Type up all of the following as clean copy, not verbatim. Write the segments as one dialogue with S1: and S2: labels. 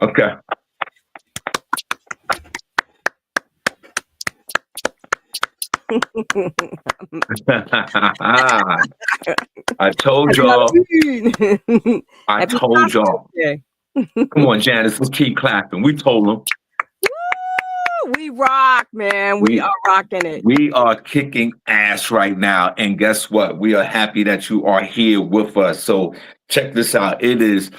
S1: Okay. I told y'all. I told y'all. Come on, Janice. Let's keep clapping. We told them.
S2: We rock, man. We are rocking it.
S1: We are kicking ass right now. And guess what? We are happy that you are here with us. So check this out. It is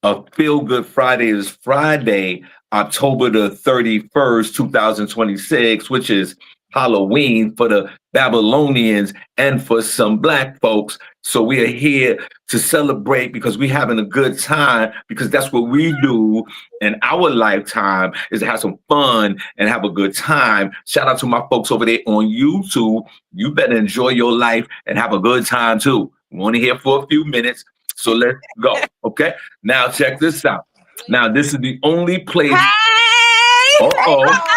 S1: a Feel Good Friday. It is Friday, October the 31st, 2026, which is Halloween for the Babylonians and for some Black folks. So we are here to celebrate because we're having a good time, because that's what we do in our lifetime, is to have some fun and have a good time. Shout out to my folks over there on YouTube. You better enjoy your life and have a good time too. We're only here for a few minutes, so let's go. Okay? Now check this out. Now this is the only place.
S2: Hey!
S1: Uh-oh.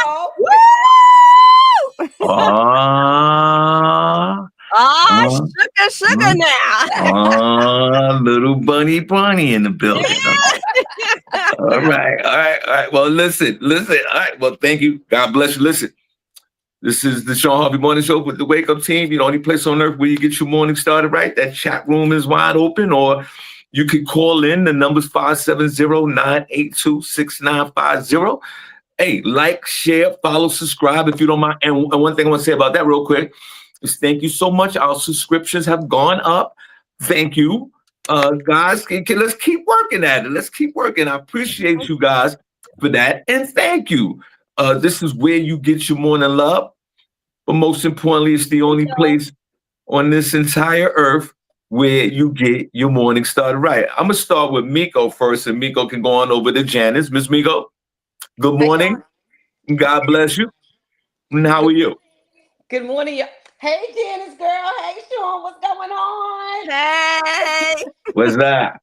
S2: Sugar now.
S1: Little bunny in the building. All right. Well, listen. All right. Well, thank you. God bless you. Listen, this is the Shawn Harvey Morning Show with the Wake Up team. You know, only place on earth where you get your morning started right. That chat room is wide open, or you can call in. The number's 570-982-6950. Hey, like, share, follow, subscribe if you don't mind. And one thing I want to say about that real quick is thank you so much. Our subscriptions have gone up. Thank you. Guys, let's keep working at it. Let's keep working. I appreciate you guys for that. And thank you. This is where you get your morning love. But most importantly, it's the only place on this entire earth where you get your morning started right. I'm going to start with Miko first, and Miko can go on over to Janice. Miss Miko, good morning. God bless you. And how are you?
S3: Good morning. Hey, Janice, girl. Hey, Shawn. What's going on?
S2: Hey.
S1: What's that?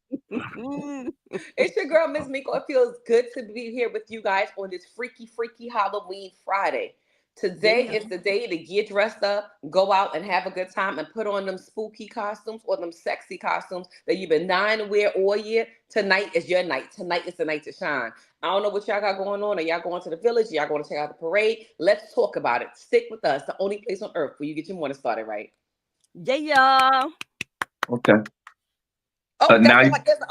S3: It's your girl, Miss Miko. It feels good to be here with you guys on this freaky Halloween Friday. Today is the day to get dressed up, go out and have a good time, and put on them spooky costumes or them sexy costumes that you've been dying to wear all year. Tonight is your night. Tonight is the night to shine. I don't know what y'all got going on. Are y'all going to the village? Y'all going to check out the parade? Let's talk about it. Stick with us. The only place on earth where you get your morning started right.
S2: Yeah.
S1: Okay.
S3: Oh,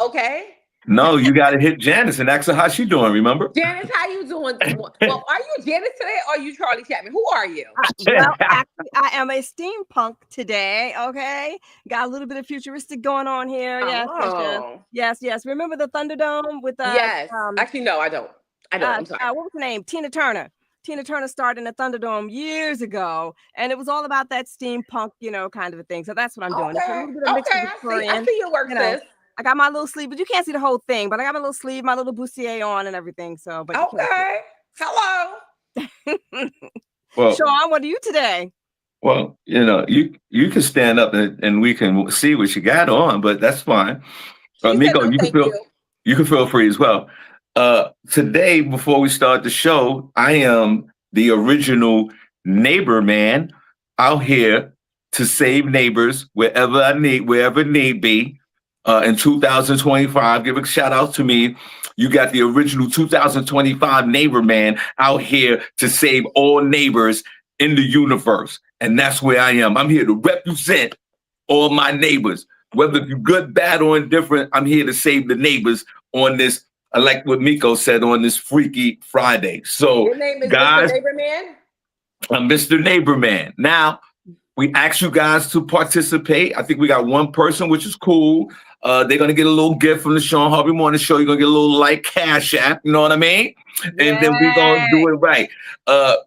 S3: okay.
S1: No, you got to hit Janice and ask her how she doing, remember?
S3: Janice, how you doing? Well, are you Janice today or are you Charlie Chapman? Who are you?
S2: Well, actually, I am a steampunk today, okay? Got a little bit of futuristic going on here. Yes. Remember the Thunderdome with
S3: Yes. Actually, no, I don't. I'm sorry.
S2: What was her name? Tina Turner. Tina Turner starred in the Thunderdome years ago, and it was all about that steampunk, kind of a thing. So that's what I'm doing.
S3: Okay. I see your work, sis.
S2: I got my little sleeve, but you can't see the whole thing. But I got my little sleeve, my little bustier on, and everything. So, but
S3: okay. Hello.
S1: Well,
S2: Shawn, what are you today?
S1: Well, you can stand up and we can see what you got on, but that's fine. Miko, you can feel free as well. Today, before we start the show, I am the original neighbor man out here to save neighbors wherever need be. In 2025, give a shout out to me. You got the original 2025 neighbor man out here to save all neighbors in the universe. And that's where I am. I'm here to represent all my neighbors. Whether you're good, bad, or indifferent, I'm here to save the neighbors on this, I like what Miko said, on this Freaky Friday. So,
S3: your name is
S1: guys,
S3: Mr. Neighbor Man?
S1: I'm Mr. Neighbor Man. Now, we asked you guys to participate. I think we got one person, which is cool. They're going to get a little gift from the Shawn Harvey Morning Show. You're going to get a little cash app, you know what I mean? And then we're going to do it right.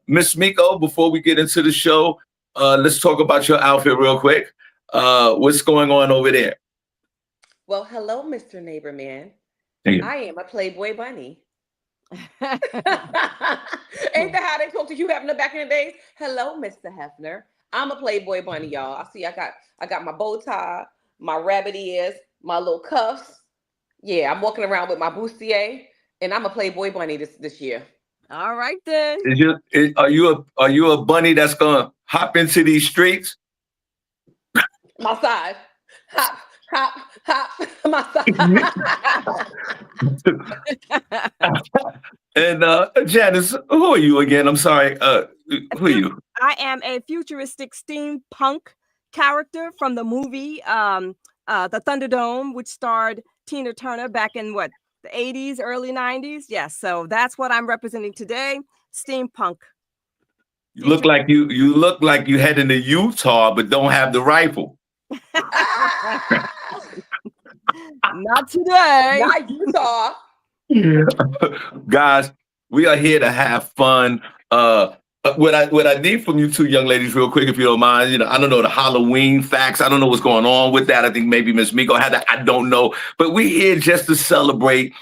S1: Miss Miko, before we get into the show, let's talk about your outfit real quick. What's going on over there?
S3: Well, hello, Mr. Neighbor Man. I am a Playboy bunny. Ain't that how they talk to you having back in the days? Hello, Mr. Hefner. I'm a Playboy bunny, y'all. I see I got my bow tie, my rabbit ears, my little cuffs. Yeah, I'm walking around with my bustier, and I'm a Playboy bunny this year.
S2: All right then.
S1: Are you a bunny that's gonna hop into these streets?
S3: My side. Hop, my side.
S1: And Janice, who are you again? I'm sorry. Who are you?
S2: I am a futuristic steampunk character from the movie The Thunderdome, which starred Tina Turner back in the 80s, early 90s. Yes, so that's what I'm representing today. Steampunk.
S1: You look like you heading to Utah, but don't have the rifle.
S2: Not today.
S3: Not Utah.
S1: Guys, we are here to have fun. What I need from you two young ladies, real quick, if you don't mind, I don't know the Halloween facts. I don't know what's going on with that. I think maybe Miss Miko had that. I don't know, but we're here just to celebrate.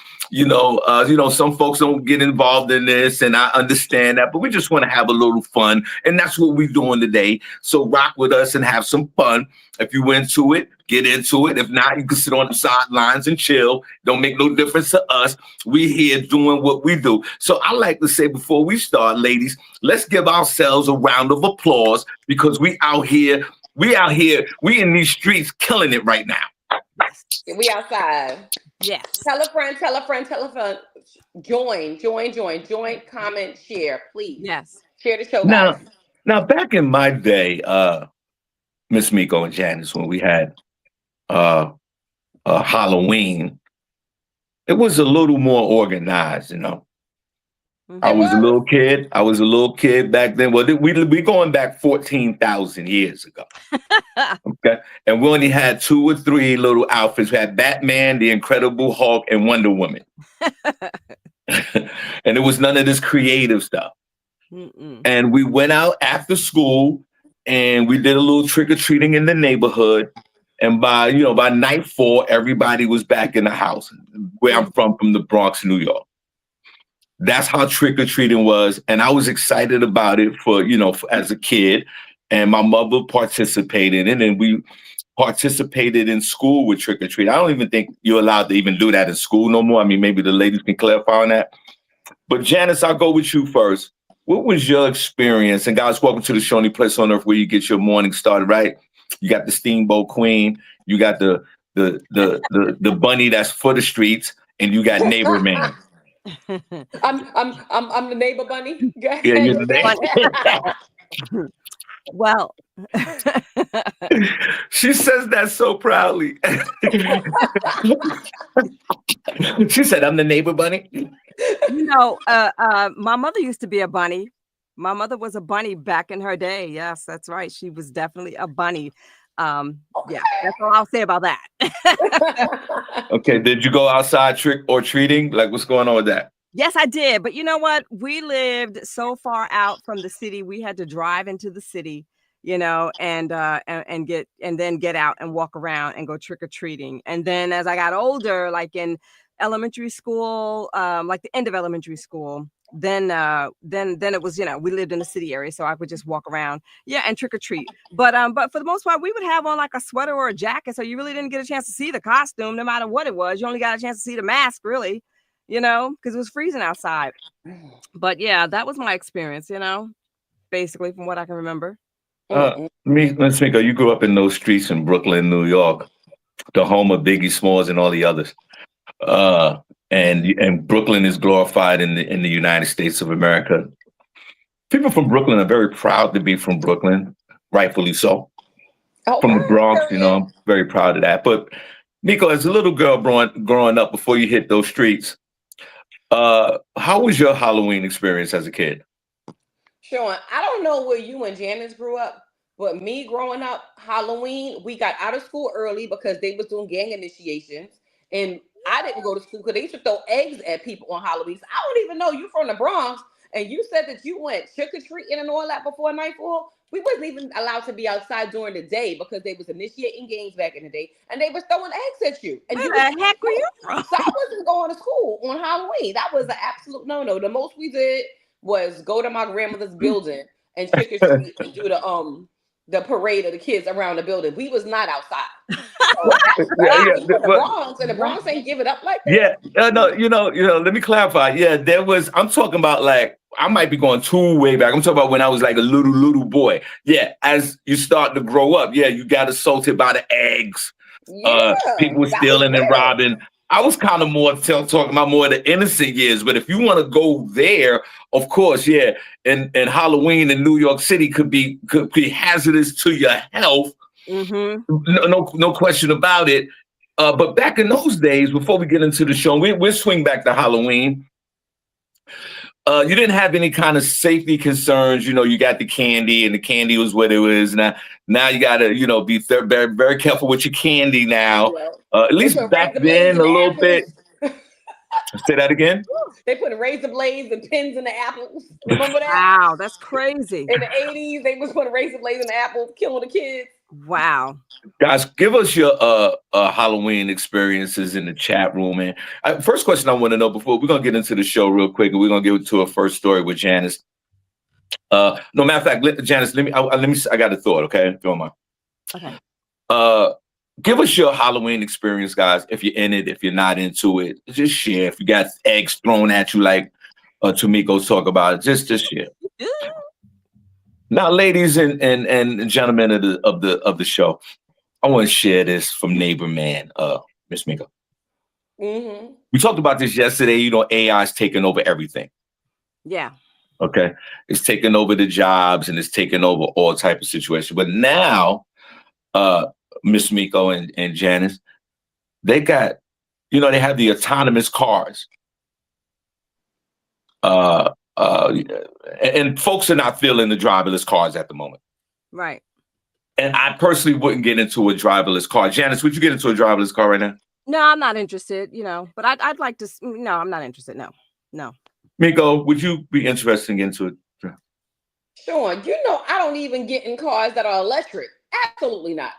S1: Some folks don't get involved in this, and I understand that, but we just want to have a little fun, and that's what we're doing today. So rock with us and have some fun. If you into it, get into it. If not, you can sit on the sidelines and chill. Don't make no difference to us. We here doing what we do. So I like to say before we start, ladies, let's give ourselves a round of applause because we out here, we in these streets killing it right now.
S3: We outside.
S2: Yes.
S3: Tell a friend. Join, comment, share, please.
S2: Yes.
S3: Share the show, guys.
S1: Now back in my day, Miss Miko and Janice, when we had Halloween, it was a little more organized, I was a little kid back then. Well, we going back 14,000 years ago. Okay. And we only had 2 or 3 little outfits. We had Batman, the Incredible Hulk, and Wonder Woman. And it was none of this creative stuff. And we went out after school and we did a little trick-or-treating in the neighborhood. And by nightfall, everybody was back in the house where I'm from the Bronx, New York. That's how trick-or-treating was. And I was excited about it as a kid. And my mother participated in it. And we participated in school with trick-or-treat. I don't even think you're allowed to even do that in school no more. I mean, maybe the ladies can clarify on that. But Janice, I'll go with you first. What was your experience? And guys, welcome to the Shawnee Place on Earth where you get your morning started, right? You got the Steamboat Queen. You got the bunny that's for the streets. And you got Neighbor Man.
S3: I'm the neighbor bunny.
S1: Yeah, you're the neighbor.
S2: Well,
S1: she says that so proudly. She said, "I'm the neighbor bunny."
S2: My mother used to be a bunny. My mother was a bunny back in her day. Yes, that's right. She was definitely a bunny. Yeah, that's all I'll say about that.
S1: Okay, did you go outside trick or treating? Like, what's going on with that?
S2: Yes, I did. But you know what? We lived so far out from the city. We had to drive into the city, and then get out and walk around and go trick or treating. And then as I got older, like in elementary school, like the end of elementary school, then it was, we lived in the city area, so I would just walk around, and trick or treat. But for the most part, we would have on like a sweater or a jacket, so you really didn't get a chance to see the costume, no matter what it was. You only got a chance to see the mask, really, because it was freezing outside. But yeah, that was my experience, basically from what I can remember.
S1: Miss Miko, you grew up in those streets in Brooklyn, New York, the home of Biggie Smalls and all the others. And Brooklyn is glorified in the United States of America. People from Brooklyn are very proud to be from Brooklyn, rightfully so. From the Bronx, I'm very proud of that. But Miko, as a little girl growing up before you hit those streets, how was your Halloween experience as a kid?
S3: Shawn, I don't know where you and Janice grew up, but me growing up, Halloween, we got out of school early because they was doing gang initiations. And I didn't go to school because they used to throw eggs at people on Halloween. So I don't even know you from the Bronx. And you said that you went trick-or-treating and all that before nightfall. We wasn't even allowed to be outside during the day because they was initiating gangs back in the day. And they was throwing eggs at you. And
S2: where the heck were you from?
S3: So I wasn't going to school on Halloween. That was an absolute no-no. The most we did was go to my grandmother's building and trick-or-treat and do the parade of the kids around the building. We was not outside. The Bronx ain't give it up like that.
S1: Yeah, no, let me clarify. Yeah, I'm talking about like, I might be going too way back. I'm talking about when I was like a little boy. Yeah, as you start to grow up, you got assaulted by the eggs.
S3: Yeah,
S1: people were stealing and robbing. I was kind of more talking about more of the innocent years, but if you want to go there, of course, yeah. And Halloween in New York City could be hazardous to your health. No question about it. But back in those days, before we get into the show, we'll swing back to Halloween. You didn't have any kind of safety concerns. You got the candy, and the candy was what it was. Now you got to, be very, very careful with your candy now.
S3: Yeah.
S1: At least back then, a little bit. Say that again.
S3: They put razor blades and pins in the apples. Remember that?
S2: Wow, that's crazy.
S3: In the 80s, they was putting razor blades in the apples, killing the kids.
S2: Wow.
S1: Guys, give us your Halloween experiences in the chat room, man. First question I want to know before we're gonna get into the show real quick, and we're gonna get to a first story with Janice. No, matter of fact, Janice, let me. I got a thought, okay? If you don't mind.
S2: Okay.
S1: Give us your Halloween experience, guys. If you're in it, if you're not into it, just share. If you got eggs thrown at you, like Tomiko's talk about it, just share. Now, ladies and gentlemen of the show, I want to share this from neighbor man, Miss Miko. We talked about this yesterday. AI is taking over everything.
S2: Yeah.
S1: Okay, it's taking over the jobs and it's taking over all type of situations. But now, Miss Miko and Janice, they got, they have the autonomous cars. And folks are not feeling the driverless cars at the moment.
S2: Right.
S1: And I personally wouldn't get into a driverless car. Janice, would you get into a driverless car right now?
S2: No, I'm not interested, but I'd like to. No, I'm not interested. No.
S1: Miko, would you be interested in getting into it?
S3: Shawn, I don't even get in cars that are electric. Absolutely not.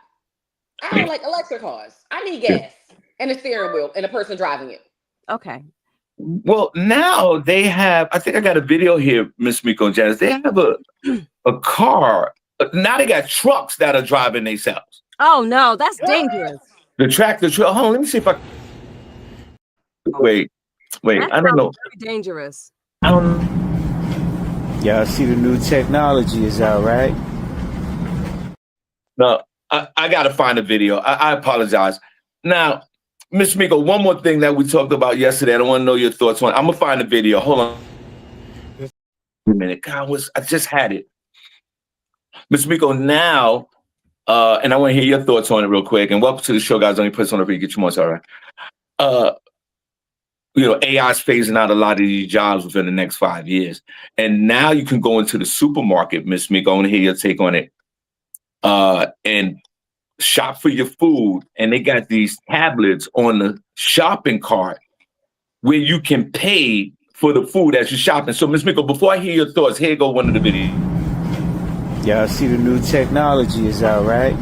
S3: I don't like electric cars. I need gas and a steering wheel and a person driving it.
S2: Okay.
S1: Well, now they have, I think I got a video here, Miss Miko and Janice. They have a car. Now they got trucks that are driving themselves.
S2: Oh, no, that's dangerous.
S1: The tractor truck. Hold on, let me see if I. Wait.
S2: That
S1: I don't know.
S2: Very dangerous.
S4: Y'all see the new technology is out, right?
S1: No, I got to find a video. I apologize. Now, Miss Miko, one more thing that we talked about yesterday. I don't want to know your thoughts on. I'm gonna find a video. Hold on a minute. God, I just had it. Miss Miko, now, and I want to hear your thoughts on it real quick. And welcome to the show, guys. Let me put this on over you, get your months, all right. AI is phasing out a lot of these jobs within the next 5 years. And now you can go into the supermarket, Miss Miko, I want to hear your take on it. And shop for your food, and they got these tablets on the shopping cart where you can pay for the food as you're shopping. So, Miss Miko, before I hear your thoughts, here go one of the videos.
S4: Y'all see the new technology is out, right?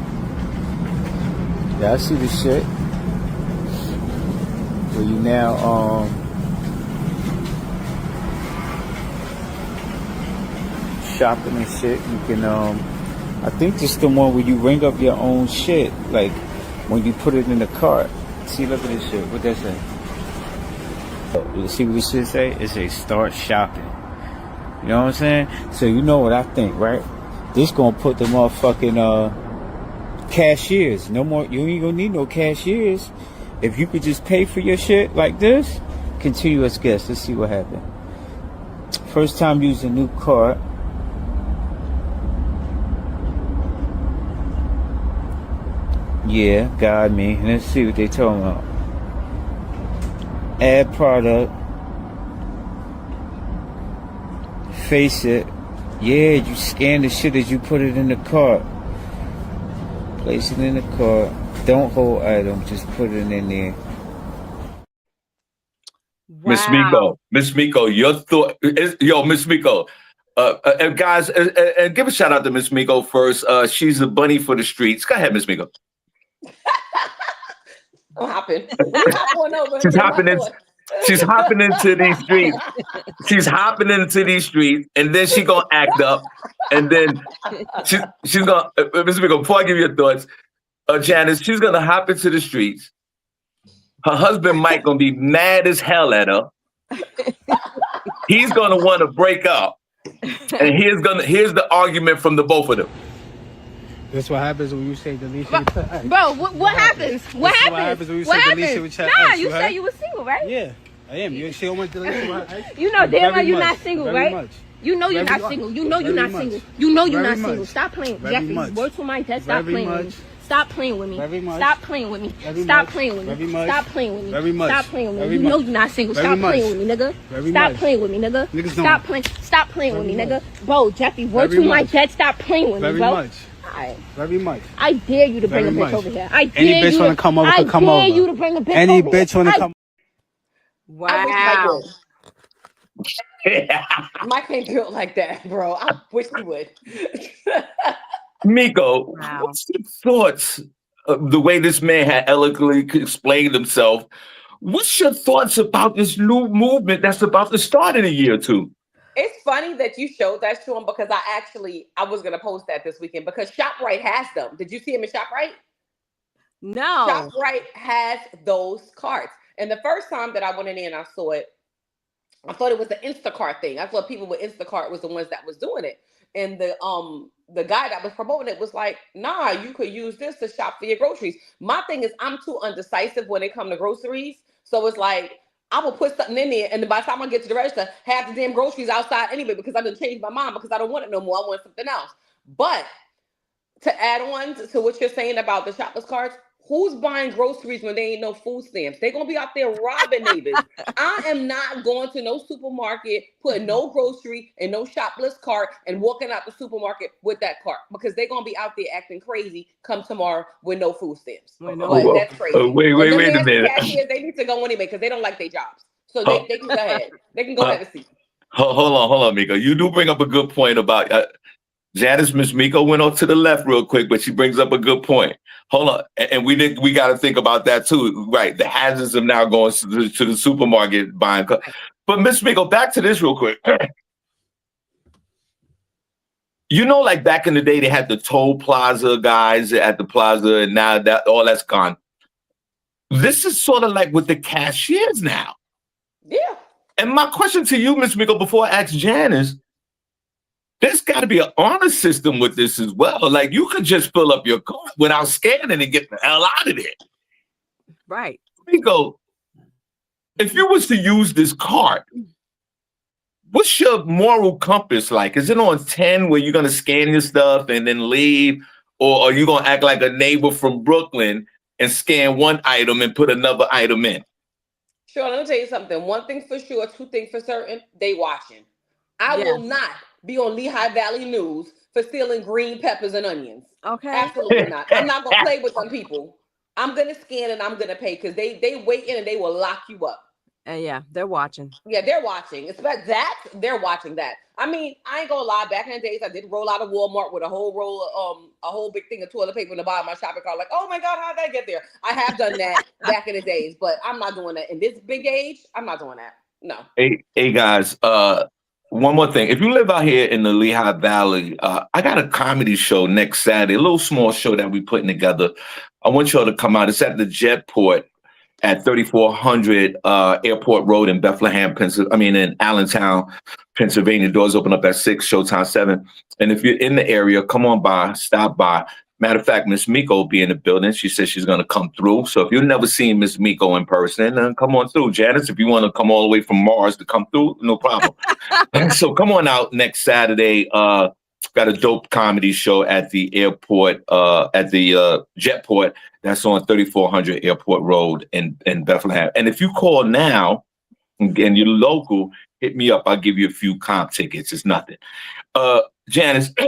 S4: Y'all see the shit where you now shopping and shit. You can I think this is the one where you ring up your own shit, like when you put it in the cart. See, look at this shit. What that say? You see what this shit say? It say start shopping. You know what I'm saying? So you know what I think, right? This gonna put the motherfucking cashiers. No more. You ain't gonna need no cashiers. If you could just pay for your shit like this, continuous guess. Let's see what happened. First time using new cart. Yeah, got me. Let's see what they talking about. Add product. Face it. Yeah, you scan the shit as you put it in the cart. Place it in the cart. Don't hold item. Just put it in there.
S2: Wow.
S1: Miss Miko, your thought. Miss Miko. Guys, give a shout out to Miss Miko first. She's the bunny for the streets. Go ahead, Miss Miko.
S3: I'm hopping.
S1: She's hopping into these streets. She's hopping into these streets, and then she gonna act up, and then she's gonna. Miss Miko, before I give you your thoughts, Janice, she's gonna hop into the streets. Her husband Mike gonna be mad as hell at her. He's gonna want to break up, and here's the argument from the both of them.
S5: That's what happens when you say delete
S6: Bro,
S5: shit with your ex.
S6: bro, what happens? What happens?
S5: When you
S6: What
S5: say delete shit
S6: happens?
S5: with your
S6: Nah,
S5: ex,
S6: you
S5: right?
S6: said you were single, right?
S5: Yeah, I am. You she don't want to delete shit with her ex?
S6: You know damn well
S5: Very
S6: you're
S5: much.
S6: not single,
S5: Very
S6: right?
S5: much.
S6: You know you're
S5: Very
S6: not
S5: much.
S6: single. You know you're
S5: Very
S6: not
S5: much.
S6: single. You know you're
S5: Very
S6: not single.
S5: much.
S6: Stop playing.
S5: Very
S6: Jeffrey,
S5: much.
S6: word to my death, stop
S5: Very
S6: playing with me.
S5: much.
S6: Stop playing with me.
S5: Very much.
S6: Stop playing with me.
S5: Very
S6: Stop
S5: much.
S6: playing with me.
S5: Very much.
S6: Stop playing with me.
S5: Very much.
S6: Stop playing with me.
S5: Very
S6: You
S5: much.
S6: know you're not single.
S5: Very
S6: Stop
S5: much.
S6: playing with me, nigga.
S5: Very
S6: Stop
S5: much.
S6: playing with me, nigga.
S5: Niggas
S6: Stop
S5: don't.
S6: playing. Stop playing with me,
S5: Very
S6: nigga.
S5: much.
S6: Bro, Jeffrey, word
S5: Very
S6: to my
S5: much.
S6: death, stop playing with me,
S5: Very
S6: bro.
S5: much.
S6: Alright.
S5: Very much.
S6: I dare you to bring
S5: Very
S6: a bitch
S5: much.
S6: over here. I dare
S5: Any bitch
S6: you
S5: wanna come over
S6: I
S5: could come
S6: dare
S5: over.
S6: you to bring a bitch
S5: Any
S6: over
S5: bitch
S6: here.
S5: wanna come.
S3: I wish Mike
S2: Wow.
S3: would. Mike ain't built like that, bro. I wish he would.
S1: Miko,
S2: Wow.
S1: what's your thoughts of the way this man had eloquently explained himself? What's your thoughts about this new movement that's about to start in a year or two?
S3: It's funny that you showed that to him because I was gonna post that this weekend because ShopRite has them. Did you see him in ShopRite?
S2: No.
S3: ShopRite has those carts. And the first time that I went in there and I saw it, I thought it was the Instacart thing. I thought people with Instacart was the ones that was doing it. And the guy that was promoting it was like, nah, you could use this to shop for your groceries. My thing is I'm too undecisive when it comes to groceries. So it's like I will put something in there, and by the time I get to the register, have the damn groceries outside anyway because I done changed my mind because I don't want it no more. I want something else. But to add on to what you're saying about the shoppers carts, who's buying groceries when they ain't no food stamps? They're gonna be out there robbing neighbors. I am not going to no supermarket, putting no grocery and no shopless cart and walking out the supermarket with that cart because they're gonna be out there acting crazy come tomorrow with no food stamps.
S2: Wait, no.
S3: But that's crazy.
S1: Wait
S3: And them
S1: a
S3: nasty
S1: minute.
S3: cashiers, they need to go anyway because they don't like their jobs. So
S1: Oh.
S3: they can go ahead. They can go have a seat.
S1: Hold on, Miko. You do bring up a good point about Janice. Miss Miko went off to the left real quick, but she brings up a good point. Hold on, and we got to think about that too, right? The hazards of now going to the supermarket buying. But Miss Miko, back to this real quick. You know, like back in the day, they had the toll plaza guys at the plaza, and now that all that's gone. This is sort of like with the cashiers now.
S3: Yeah.
S1: And my question to you, Miss Miko, before I ask Janice, there's got to be an honor system with this as well. Like you could just fill up your cart without scanning and get the hell out of there.
S2: Right.
S1: Miko, if you was to use this cart, what's your moral compass like? Is it on 10 where you're going to scan your stuff and then leave? Or are you going to act like a neighbor from Brooklyn and scan one item and put another item in?
S3: Sure, let me tell you something. One thing for sure, two things for certain, they watching. I will not be on Lehigh Valley News for stealing green peppers and onions.
S2: Okay.
S3: Absolutely not. I'm not going to play with them people. I'm going to scan and I'm going to pay because they wait in and they will lock you up.
S2: And yeah, they're watching.
S3: Yeah, they're watching. It's about that. They're watching that. I mean, I ain't gonna lie. Back in the days, I did roll out of Walmart with a whole roll of, a whole big thing of toilet paper in the bottom of my shopping cart. Like, oh my God, how'd that get there? I have done that back in the days, but I'm not doing that in this big age. I'm not doing that. No.
S1: Hey guys, one more thing. If you live out here in the Lehigh Valley, I got a comedy show next Saturday, a little small show that we're putting together. I want y'all to come out. It's at the Jetport at 3400 Airport Road in Bethlehem, in Allentown, Pennsylvania. Doors open up at 6, showtime 7. And if you're in the area, come on by, stop by. Matter of fact, Miss Miko will be in the building. She says she's going to come through. So if you've never seen Miss Miko in person, then come on through. Janice, if you want to come all the way from Mars to come through, no problem. So come on out next Saturday. Got a dope comedy show at the airport, at the Jetport. That's on 3400 Airport Road in Bethlehem. And if you call now and you're local, hit me up. I'll give you a few comp tickets. It's nothing. Janice, how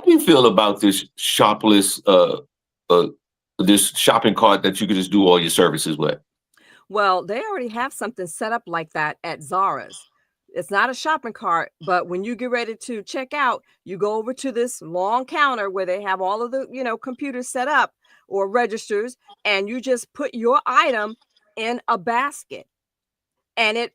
S1: do you feel about this shopless, this shopping cart that you could just do all your services with?
S2: Well, they already have something set up like that at Zara's. It's not a shopping cart, but when you get ready to check out, you go over to this long counter where they have all of the, computers set up or registers, and you just put your item in a basket. And it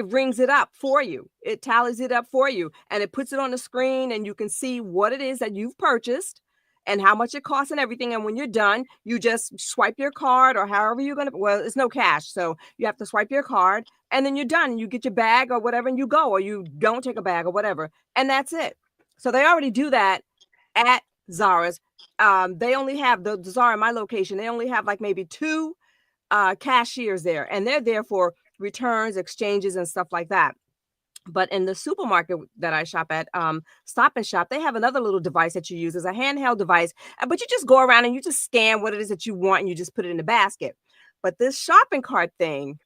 S2: rings it up for you. It tallies it up for you, and it puts it on the screen, and you can see what it is that you've purchased and how much it costs and everything. And when you're done, you just swipe your card or however you're going to, well, it's no cash. So you have to swipe your card and then you're done. You get your bag or whatever and you go, or you don't take a bag or whatever. And that's it. So they already do that at Zara's. They only have the Zara in my location. They only have like maybe 2 cashiers there, and they're there for returns, exchanges, and stuff like that. But in the supermarket that I shop at, Stop and Shop, they have another little device that you use as a handheld device, but you just go around and you just scan what it is that you want and you just put it in the basket. But this shopping cart thing,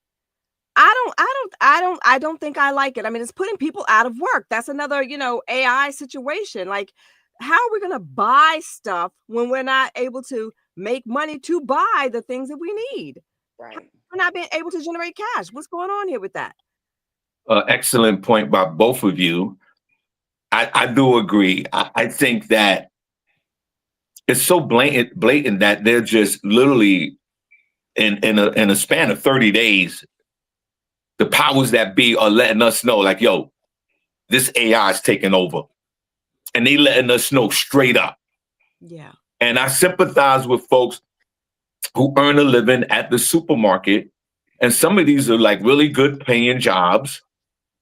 S2: I don't think I like it. I mean, it's putting people out of work. That's another, AI situation. Like, how are we going to buy stuff when we're not able to make money to buy the things that we need?
S3: Right.
S2: We're not being able to generate cash. What's going on here with that?
S1: Excellent point by both of you. I do agree. I think that it's so blatant that they're just literally in a span of 30 days, the powers that be are letting us know, like, yo, this AI is taking over. And they letting us know straight up.
S2: Yeah.
S1: And I sympathize with folks who earn a living at the supermarket. And some of these are like really good paying jobs.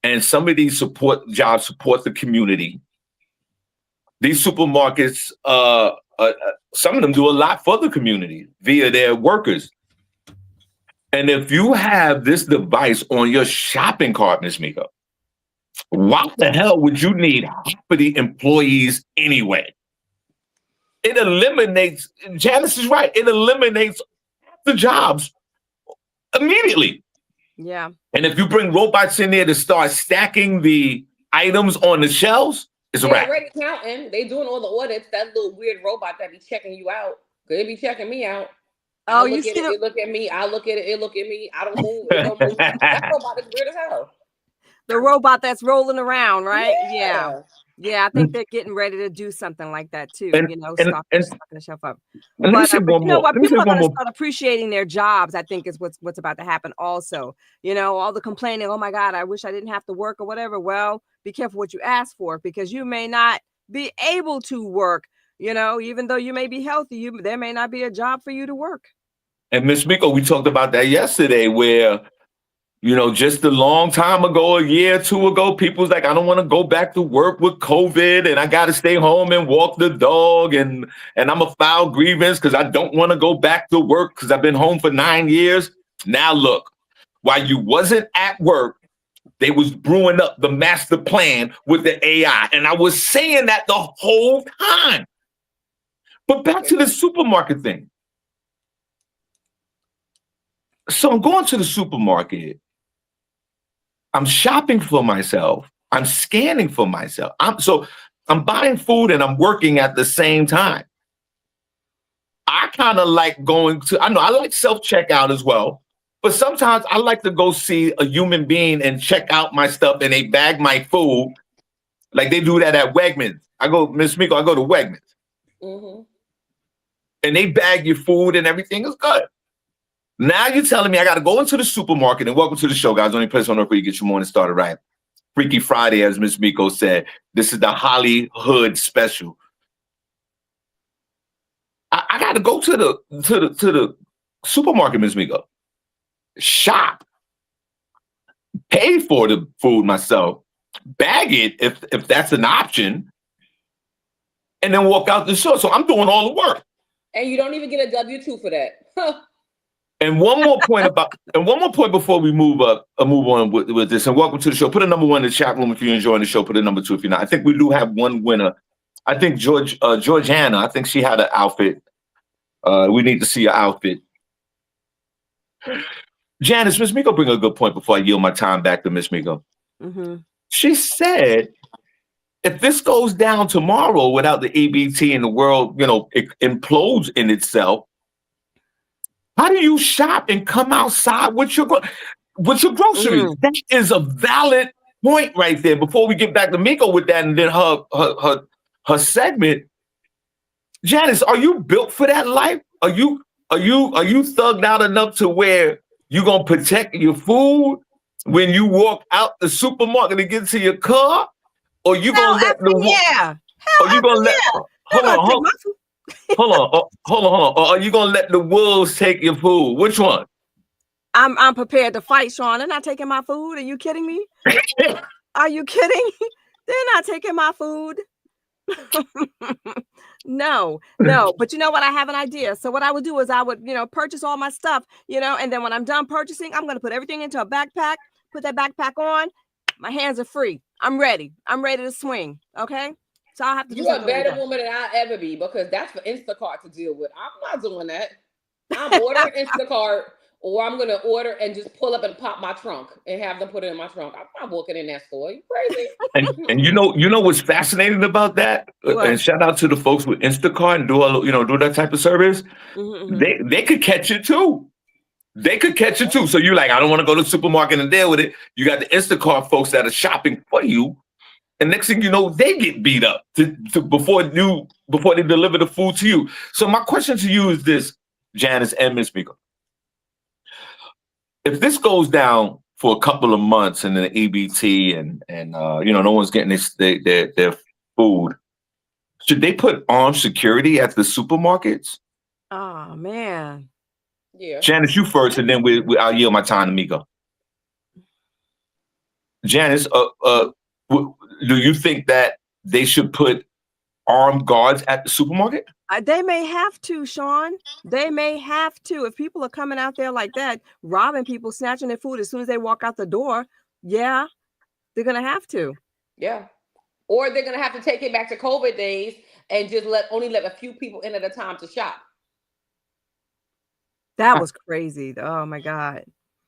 S1: And some of these jobs support the community. These supermarkets, some of them do a lot for the community via their workers. And if you have this device on your shopping cart, Ms. Miko, why the hell would you need half of the employees anyway? It eliminates, Janice is right, it eliminates the jobs immediately.
S2: Yeah.
S1: And if you bring robots in there to start stacking the items on the shelves, it's a wrap.
S3: They're already counting. They doing all the audits. That little weird robot that be checking you out. They be checking me out.
S2: Oh,
S3: I look at it, it look at me. I look at it, it look at me. I don't move. It don't move. That robot is weird as hell.
S2: The robot that's rolling around, right?
S3: Yeah.
S2: Yeah, I think they're getting ready to do something like that too. Stocking the shelf up.
S1: But
S2: you know what? People are going to start appreciating their jobs. I think is what's about to happen. Also, all the complaining. Oh my God, I wish I didn't have to work or whatever. Well, be careful what you ask for because you may not be able to work. Even though you may be healthy, there may not be a job for you to work.
S1: And Ms. Miko, we talked about that yesterday, where just a long time ago, a year or two ago, people was like, I don't want to go back to work with COVID and I got to stay home and walk the dog and I'm going to file grievance because I don't want to go back to work because I've been home for 9 years. Now, look, while you wasn't at work, they was brewing up the master plan with the AI. And I was saying that the whole time. But back to the supermarket thing. So I'm going to the supermarket. I'm shopping for myself. I'm scanning for myself. I'm buying food and I'm working at the same time. I kind of like I like self-checkout as well, but sometimes I like to go see a human being and check out my stuff and they bag my food. Like they do that at Wegmans. Miss Miko, I go to Wegmans. Mm-hmm. And they bag your food and everything is good. Now you're telling me I got to go into the supermarket, and welcome to the show, guys. Only place on earth where you get your morning started right. Freaky Friday, as Miss Miko said. This is the Hollywood special. I got to go to the supermarket, Miss Miko. Shop. Pay for the food myself. Bag it if that's an option. And then walk out the store. So I'm doing all the work.
S3: And you don't even get a W-2 for that.
S1: And one more point before we move on with this. And welcome to the show. Put a number 1 in the chat room if you're enjoying the show. Put a number 2 if you're not. I think we do have one winner. I think Georgiana. I think she had an outfit. We need to see your outfit. Janice, Miss Miko, bring a good point before I yield my time back to Miss Miko. Mm-hmm. She said, if this goes down tomorrow without the EBT and the world, it implodes in itself. How do you shop and come outside with your groceries? Mm. That is a valid point right there. Before we get back to Miko with that, and then her segment, Janice, are you built for that life? Are you thugged out enough to where you're gonna protect your food when you walk out the supermarket and get to your car, or you gonna let the Or you gonna let? Hold on. Or are you gonna let the wolves take your food? Which one?
S2: I'm prepared to fight, Shawn. They're not taking my food. Are you kidding me? Are you kidding? They're not taking my food. No. But you know what? I have an idea. So what I would do is I would, purchase all my stuff, and then when I'm done purchasing, I'm going to put everything into a backpack, put that backpack on. My hands are free. I'm ready. I'm ready to swing. Okay. So I'll have to do
S3: You're a
S2: something like
S3: better
S2: that.
S3: woman than I'll ever be, because that's for Instacart to deal with. I'm not doing that. I'm ordering Instacart, or I'm gonna order and just pull up and pop my trunk and have them put it in my trunk. I'm not walking in that store. You crazy?
S1: And you know what's fascinating about that? And shout out to the folks with Instacart and do that type of service. They could catch it too. They could catch it too. So you're like, I don't want to go to the supermarket and deal with it. You got the Instacart folks that are shopping for you. And next thing you know, they get beat up before they deliver the food to you. So my question to you is this, Janice and Miss Miko. If this goes down for a couple of months and then EBT and no one's getting their food, should they put armed security at the supermarkets?
S2: Oh man.
S3: Yeah.
S1: Janice, you first, and then I'll yield my time to Miko. Janice, do you think that they should put armed guards at the supermarket?
S2: They may have to, Shawn. They may have to. If people are coming out there like that, robbing people, snatching their food as soon as they walk out the door, yeah, they're going to have to.
S3: Yeah. Or they're going to have to take it back to COVID days and just only let a few people in at a time to shop.
S2: That was crazy. Oh, my God.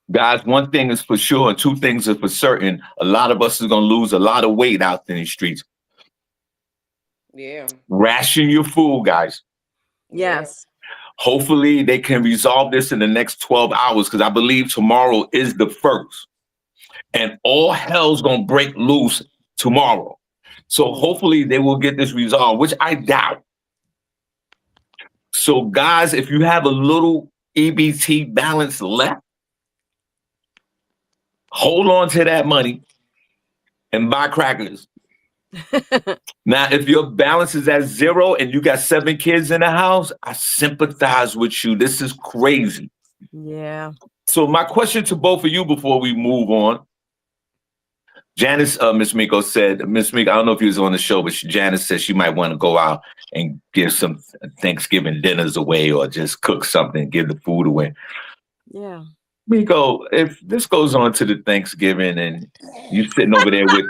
S1: Guys, one thing is for sure, and two things are for certain. A lot of us is going to lose a lot of weight out in the streets.
S3: Yeah.
S1: Ration your food, guys.
S2: Yes.
S1: Hopefully they can resolve this in the next 12 hours, because I believe tomorrow is the 1st. And all hell's going to break loose tomorrow. So hopefully they will get this resolved, which I doubt. So guys, if you have a little EBT balance left, hold on to that money and buy crackers. Now, if your balance is at 0 and you got 7 kids in the house, I sympathize with you. This is crazy.
S2: Yeah.
S1: So my question to both of you before we move on, Janice, Miss Miko said, Miss Miko, I don't know if you was on the show, but Janice said she might want to go out and give some Thanksgiving dinners away or just cook something, give the food away.
S2: Yeah.
S1: Miko, if this goes on to the Thanksgiving and you sitting over there with...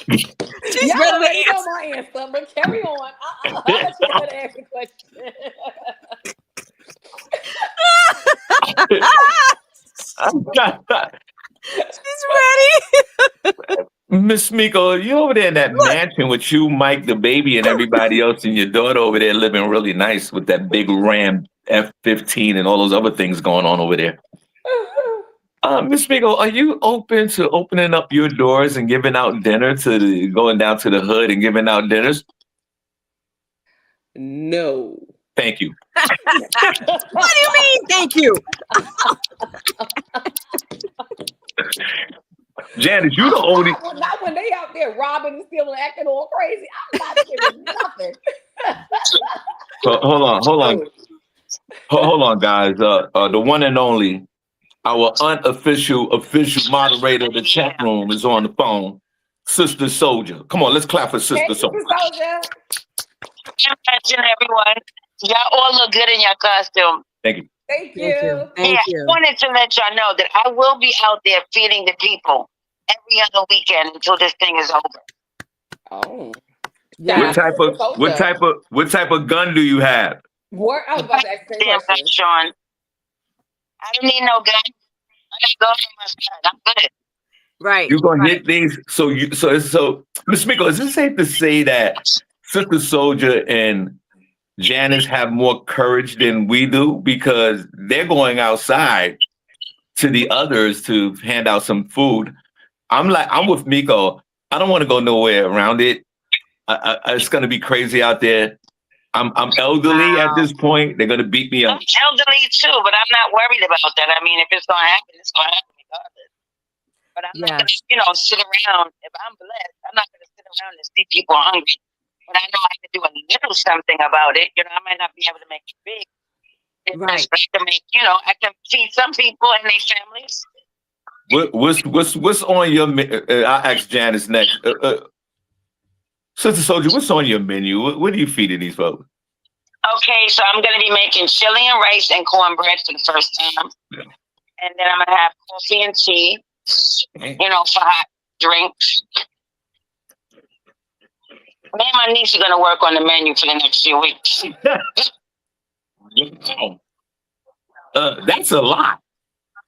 S2: She's
S3: already know my answer, but carry on. I'll let you go to ask the question.
S2: She's ready.
S1: Miss Miko, you over there in that mansion with you, Mike, the baby, and everybody else, and your daughter over there living really nice with that big Ram F-15 and all those other things going on over there. Miss Miko, are you open to opening up your doors and giving out dinner going down to the hood and giving out dinners?
S3: No.
S1: Thank you.
S2: What do you mean? Thank you.
S1: Janice, you the only...
S3: Not when they out there robbing and stealing, acting all crazy. I'm not giving nothing.
S1: Hold on, guys. The one and only, our official moderator of the chat room is on the phone, Sister Soldier. Come on, let's clap for Sister Soldier.
S7: Imagine everyone. Y'all all look good in your costume.
S1: Thank you.
S3: Thank you.
S7: I wanted to let y'all know that I will be out there feeding the people every other weekend until this thing is over.
S3: Oh.
S1: Yeah. What type of gun do you have?
S3: What? I was about to ask the same question.
S7: Shawn. I don't need no gun. I got guns on my side. I'm good.
S2: Right.
S1: You're gonna hit things. So Miss Miko, is it safe to say that Sister Soldier and Janice have more courage than we do, because they're going outside to the others to hand out some food? I'm with Miko. I don't want to go nowhere around it. It's going to be crazy out there. I'm elderly at this point. They're going to beat me up.
S7: I'm elderly too, but I'm not worried about that. I mean, if it's going to happen, it's going to happen regardless. But I'm not going to, sit around. If I'm blessed, I'm not going to sit around and see people hungry. But I know I can do a little something about it. I might not be able to make it big. Right. I can make, I can feed some people and their families.
S1: What's on your? I'll ask Janice next. Sister Soldier, what's on your menu? What are you feeding these folks?
S7: Okay, so I'm going to be making chili and rice and cornbread for the first time.
S1: Yeah.
S7: And then I'm going to have coffee and tea, for hot drinks. Me and my niece are going to work on the menu for the next few weeks.
S1: That's a lot.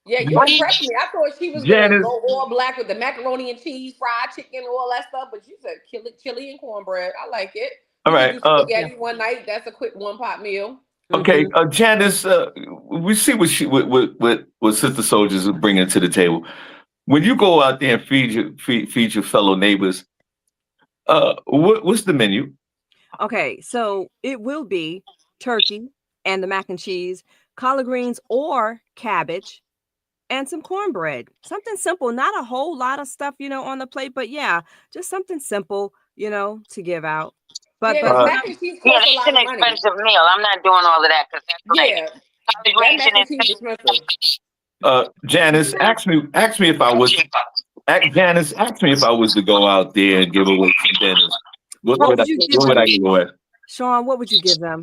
S3: Yeah, you impressed me. I thought she was going to go all black with the macaroni and cheese, fried chicken, all that stuff. But you said chili and cornbread. I like it.
S1: All right.
S3: Spaghetti one night. That's a quick one-pot meal.
S1: Okay, Janice, we see what Sister Soldiers are bringing to the table. When you go out there and feed your fellow neighbors, what's the menu?
S2: Okay, so it will be turkey and the mac and cheese, collard greens or cabbage, and some cornbread. Something simple, not a whole lot of stuff, on the plate, but yeah, just something simple, to give out. But
S3: mac and cheese costs a lot of money.
S7: It's an expensive meal. I'm not doing all of that because that's
S3: mac and cheese is expensive.
S1: Janice, ask me if I was Janice, ask me if I was to go out there and give away some dinners. What would I give away?
S2: Shawn, what would you give them?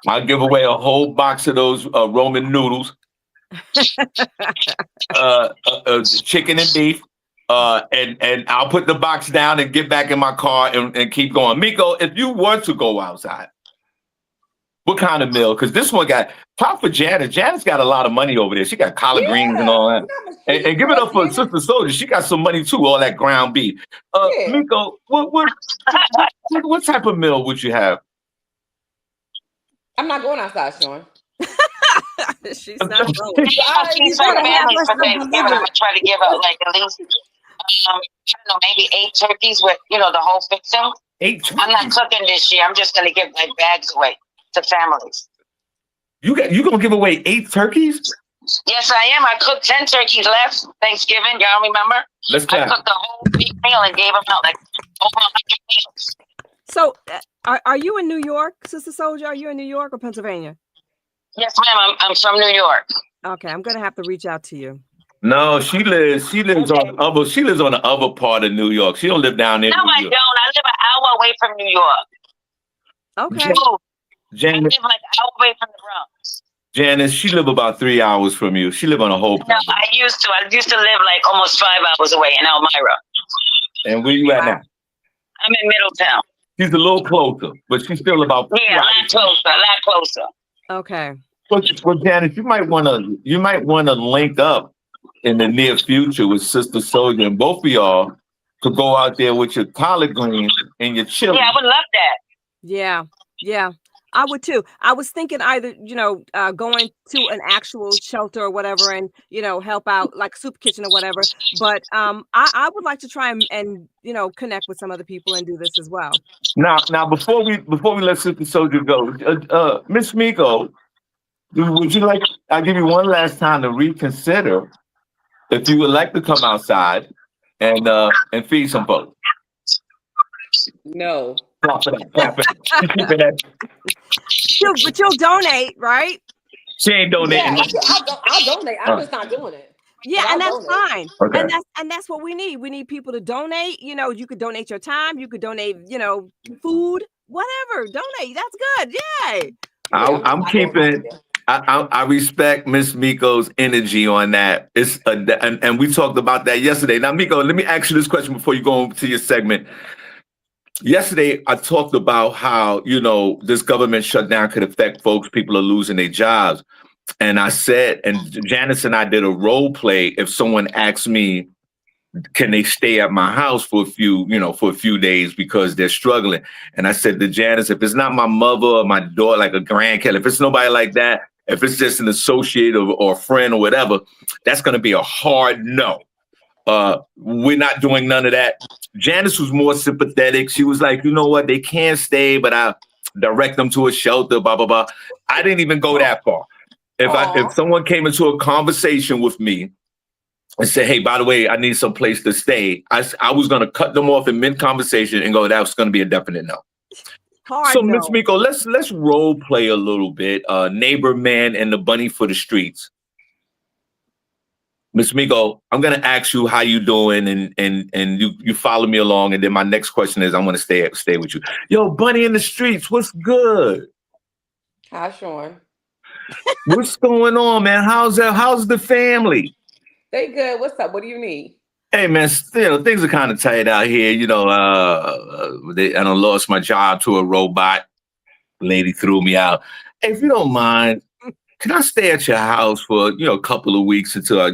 S1: I'll give away a whole box of those Roman noodles, chicken and beef, and I'll put the box down and get back in my car and keep going. Miko, if you were to go outside, what kind of meal? Because this one got top for Janice. Janice got a lot of money over there. She got collard greens and all that. And give it up for Sister Soldier. She got some money too. All that ground beef. Miko, what type of meal would you have?
S3: I'm not going outside, Shawn.
S7: She's not going. She's for families for Thanksgiving. I'm gonna try to give out like at least I don't know, maybe 8 turkeys with the whole fixing.
S1: 8 turkeys?
S7: I'm not cooking this year. I'm just gonna give like bags away to families.
S1: You gonna give away 8 turkeys?
S7: Yes, I am. I cooked 10 turkeys last Thanksgiving. Y'all remember?
S1: Let's clap.
S7: I cooked a whole big meal and gave them out like over 100 meals.
S2: So, are you in New York, Sister Soldier? Are you in New York or Pennsylvania?
S7: Yes, ma'am. I'm from New York.
S2: Okay, I'm gonna have to reach out to you.
S1: No, she lives on the other part of New York. She don't live down there.
S7: No, I don't. I live an hour away from New York.
S2: Okay.
S1: Janice,
S7: I live like an hour away from the Bronx.
S1: Janice, she live about 3 hours from you. She live on a whole.
S7: No, I used to live like almost 5 hours away in Elmira.
S1: And where you at now?
S7: I'm in Middletown.
S1: She's a little closer, but she's still about
S7: a lot closer.
S2: Okay.
S1: Well, Janice, you might want to link up in the near future with Sister Soldier, and both of y'all to go out there with your collard greens and your chili.
S7: Yeah, I would love that.
S2: Yeah, I would too. I was thinking either going to an actual shelter or whatever, and help out like soup kitchen or whatever. But I would like to try and connect with some other people and do this as well.
S1: Now before we let Sister Soldier go, Miss Miko, would you like? I'll give you one last time to reconsider if you would like to come outside and feed some folks.
S3: No.
S1: Clap it up.
S2: But you'll donate, right?
S1: She ain't donating.
S3: Yeah, I'll donate. I'm just not doing it.
S2: Yeah, and that's fine.
S1: Okay.
S2: And that's what we need. We need people to donate. You could donate your time. You could donate, food, whatever. Donate. That's good. Yay.
S1: I'm keeping. I respect Miss Miko's energy on that. And we talked about that yesterday. Now, Miko, let me ask you this question before you go to your segment. Yesterday, I talked about how, this government shutdown could affect folks. People are losing their jobs. And I said, and Janice and I did a role play. If someone asked me, can they stay at my house for a few days because they're struggling? And I said to Janice, if it's not my mother or my daughter, like a grandkid, if it's nobody like that, if it's just an associate or a friend or whatever, that's going to be a hard no. We're not doing none of that. Janice was more sympathetic. She was like, you know what? They can't stay, but I direct them to a shelter, blah, blah, blah. I didn't even go that far. If someone came into a conversation with me and said, hey, by the way, I need some place to stay, I was going to cut them off in mid-conversation and go, that's going to be a definite no. So, Miss Miko, let's role play a little bit. Neighbor man and the bunny for the streets. Miss Miko, I'm gonna ask you how you doing, and you follow me along, and then my next question is, I want to stay with you. Yo, Bunny in the streets, what's good?
S3: Hi, Shawn.
S1: What's going on, man? How's the family?
S3: They good. What's up? What do you need?
S1: Hey, man, still things are kind of tight out here. You know, I done lost my job to a robot. Lady threw me out. Hey, if you don't mind, can I stay at your house for a couple of weeks until I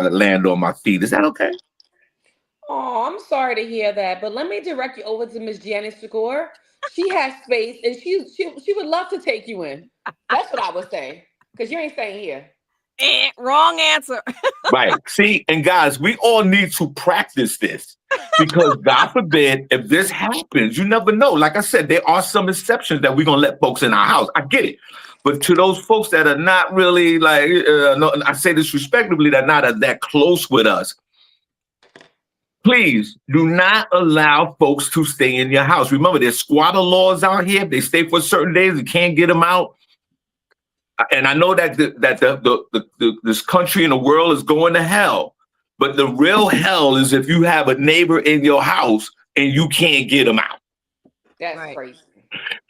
S1: land on my feet? Is that okay?
S3: Oh, I'm sorry to hear that, but let me direct you over to Miss Janice Segure. She has space, and she would love to take you in. That's what I was saying, because you ain't staying here.
S2: Wrong answer.
S1: Right. See, and guys, we all need to practice this because God forbid if this happens, you never know. Like I said, there are some exceptions that we're gonna let folks in our house. I get it, but to those folks that are not really like, no, I say this respectfully, that not that close with us. Please do not allow folks to stay in your house. Remember, there's squatter laws out here. If they stay for certain days, you can't get them out. And I know that this country and the world is going to hell, but the real hell is if you have a neighbor in your house and you can't get them out.
S3: That's
S2: Right.
S3: crazy.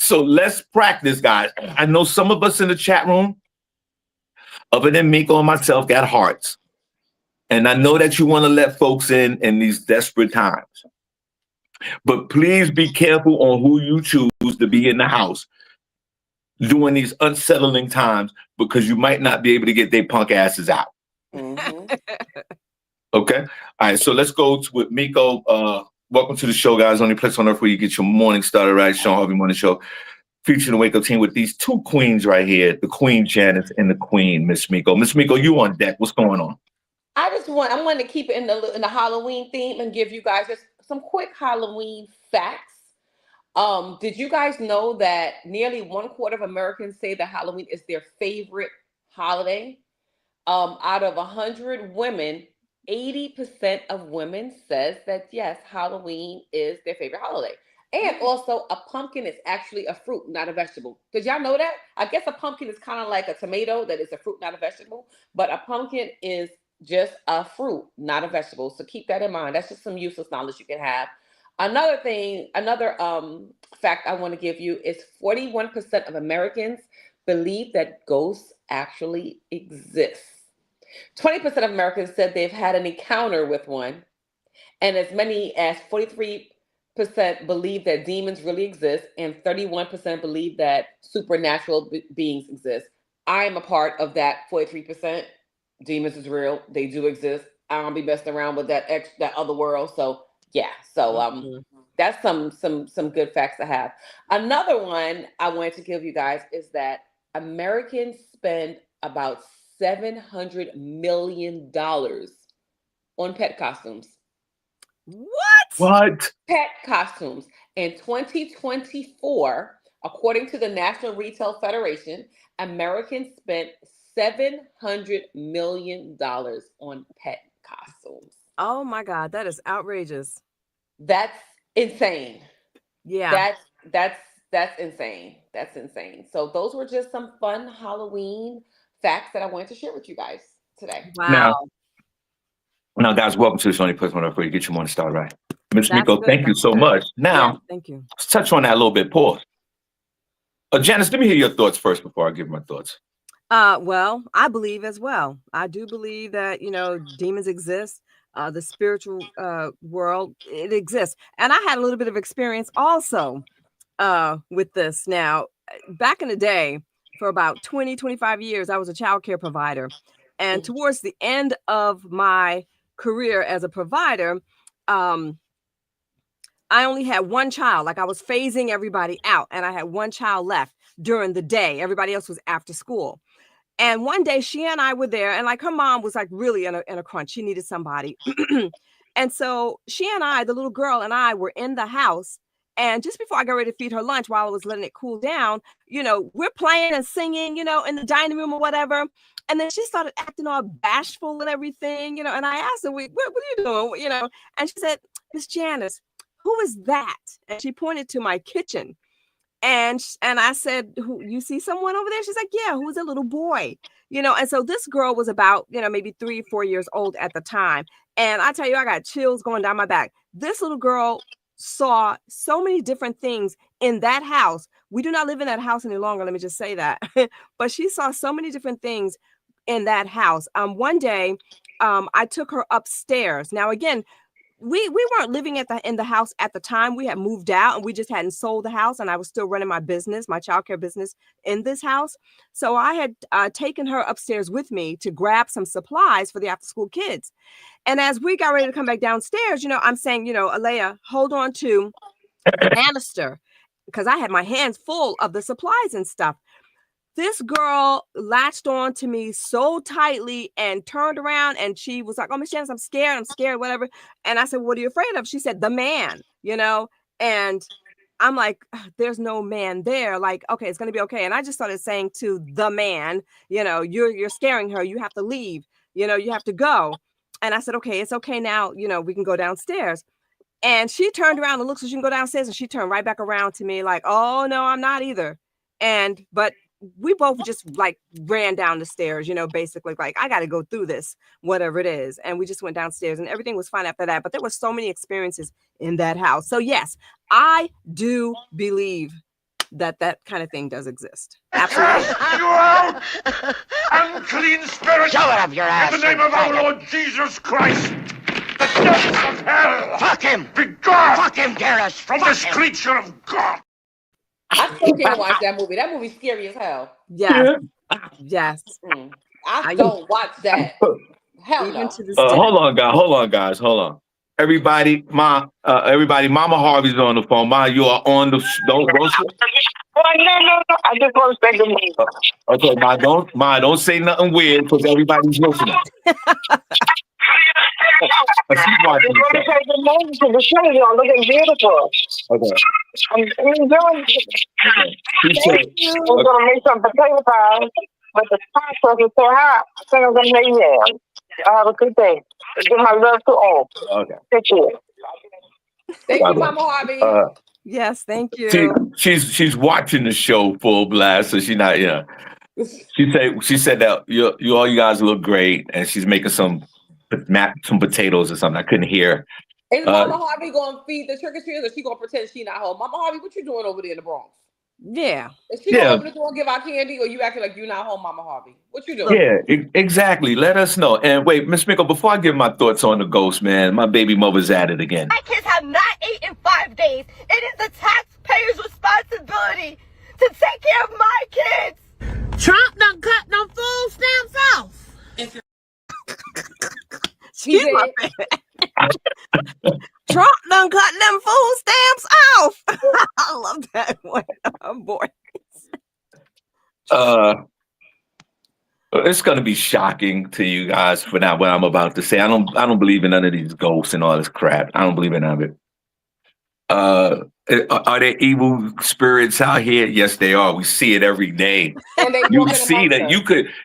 S1: So let's practice, guys. I know some of us in the chat room, other than Miko and myself, got hearts. And I know that you want to let folks in these desperate times. But please be careful on who you choose to be in the house during these unsettling times, because you might not be able to get their punk asses out.
S3: Mm-hmm.
S1: Okay? All right, so let's go with Miko. Welcome to the show, guys. Only place on earth where you get your morning started, right? Shawn Harvey Morning Show. Featuring the Wake Up team with these two queens right here, the Queen Janice and the Queen, Miss Miko. Miss Miko, you on deck. What's going on?
S3: I want to keep it in the Halloween theme and give you guys just some quick Halloween facts. Did you guys know that nearly 1/4 of Americans say that Halloween is their favorite holiday? Out of 100 women, 80% of women says that yes, Halloween is their favorite holiday. And also, a pumpkin is actually a fruit, not a vegetable. Did y'all know that? I guess a pumpkin is kind of like a tomato, that is a fruit, not a vegetable. But a pumpkin is just a fruit, not a vegetable. So keep that in mind. That's just some useless knowledge you can have. Another fact I want to give you is 41% of Americans believe that ghosts actually exist. 20% of Americans said they've had an encounter with one, and as many as 43% believe that demons really exist, and 31% believe that supernatural beings exist. I am a part of that 43%. Demons is real; they do exist. I don't be messing around with that other world. So yeah, so that's some good facts to have. Another one I wanted to give you guys is that Americans spend about $700 million on pet costumes.
S1: What?
S3: Pet costumes. In 2024, according to the National Retail Federation, Americans spent $700 million on pet costumes.
S2: Oh my God, that is outrageous.
S3: That's insane.
S2: Yeah.
S3: That's insane. That's insane. So those were just some fun Halloween facts that I wanted to share with you guys today.
S2: Wow.
S1: Now, guys, welcome to the Only Place on Earth where you get your morning started, right? Miss
S2: That's
S1: Miko,
S2: good.
S1: thank you so much. Now,
S2: Yeah, thank you.
S1: let's touch on that a little bit. Pause. Janice, let me hear your thoughts first before I give my thoughts.
S2: Well, I believe as well. I do believe that, demons exist. The spiritual world, it exists. And I had a little bit of experience also with this. Now, back in the day, for about 20, 25 years, I was a child care provider. And towards the end of my career as a provider, I only had one child. Like, I was phasing everybody out, and I had one child left during the day. Everybody else was after school. And one day she and I were there, and like her mom was like really in a crunch. She needed somebody. And so she and I, the little girl and I, were in the house. And just before I got ready to feed her lunch, while I was letting it cool down, we're playing and singing, in the dining room or whatever. And then she started acting all bashful and everything, and I asked her, what are you doing? And she said, Miss Janice, who is that? And she pointed to my kitchen. And I said, you see someone over there? She's like, yeah, who's a little boy? you know, and so this girl was about, you know, maybe 3 or 4 years old at the time. And I tell you, I got chills going down my back. This little girl saw so many different things in that house. We do not live in that house any longer. Let me just say that. But she saw so many different things in that house. One day, I took her upstairs. Now, again, we weren't living in the house at the time. We had moved out and we just hadn't sold the house, and I was still running my business, my childcare business in this house. So I had taken her upstairs with me to grab some supplies for the after school kids. And as we got ready to come back downstairs, you know, I'm saying, you know, Alea, hold on to the banister, because I had my hands full of the supplies and stuff. This girl latched on to me so tightly and turned around, and she was like, "Oh, Miss Janice, I'm scared, whatever." And I said, "What are you afraid of?" She said, "The man," you know, and I'm like, "There's no man there. Like, okay, it's going to be okay." And I just started saying to the man, you know, you're scaring her. You have to leave, you know, you have to go. And I said, "Okay, it's okay now. You know, we can go downstairs." And she turned around and looked so she can go downstairs, and she turned right back around to me like, "Oh, no, I'm not either." But we both just like ran down the stairs, you know, basically like, I got to go through this, whatever it is. And we just went downstairs and everything was fine after that. But there were so many experiences in that house. So yes, I do believe that that kind of thing does exist. Absolutely.
S8: Cast you out, unclean spirit!
S9: Show it up your ass!
S8: In the name of our Lord Jesus Christ, the depths of hell!
S9: Fuck him!
S8: Be gone!
S9: Fuck him, Garrus!
S8: From this creature of God!
S3: I still can't watch that movie. That movie's scary as hell.
S2: Yes. Yes.
S3: I don't watch that. Hell
S2: Even
S3: no.
S2: to this day.
S1: Hold on, guys. Everybody, Mama Harvey's on the phone. Ma, you are on the don't.
S7: No. I just want to say good morning.
S1: Okay, don't say nothing weird because everybody's listening.
S7: I just want to say good morning to the show. Y'all looking beautiful.
S1: Okay.
S7: I'm enjoying it. I'm going to make some potato pies, but the process is so hot. I think I'm going to make yams. Y'all have a good day. Give my love to all.
S1: Okay.
S7: Take care.
S3: Thank you, Mama Harvey.
S2: Yes, thank you.
S1: She's watching the show full blast, so she's not. Yeah. She said that you guys look great, and she's making some potatoes or something. I couldn't hear.
S3: Is Mama Harvey going to feed the trick-or-treaters, or she going to pretend she not home? Mama Harvey, what you doing over there in the Bronx?
S2: Yeah.
S3: Is she going to open the door and give out candy, or you acting like you're not home, Mama Harvey? What you doing?
S1: Yeah, exactly. Let us know. And wait, Miss Miko, before I give my thoughts on the ghost, man, my baby mother's at it again.
S6: My kids have not eaten in 5 days. It is the taxpayer's responsibility to take care of my kids.
S10: Trump done cut them food stamps off.
S2: Trump done cut them food stamps off. I love that one. Oh boy.
S1: It's gonna be shocking to you guys for now what I'm about to say. I don't believe in none of these ghosts and all this crap. I don't believe in none of it. Are there evil spirits out here? Yes, they are. We see it every day. You see that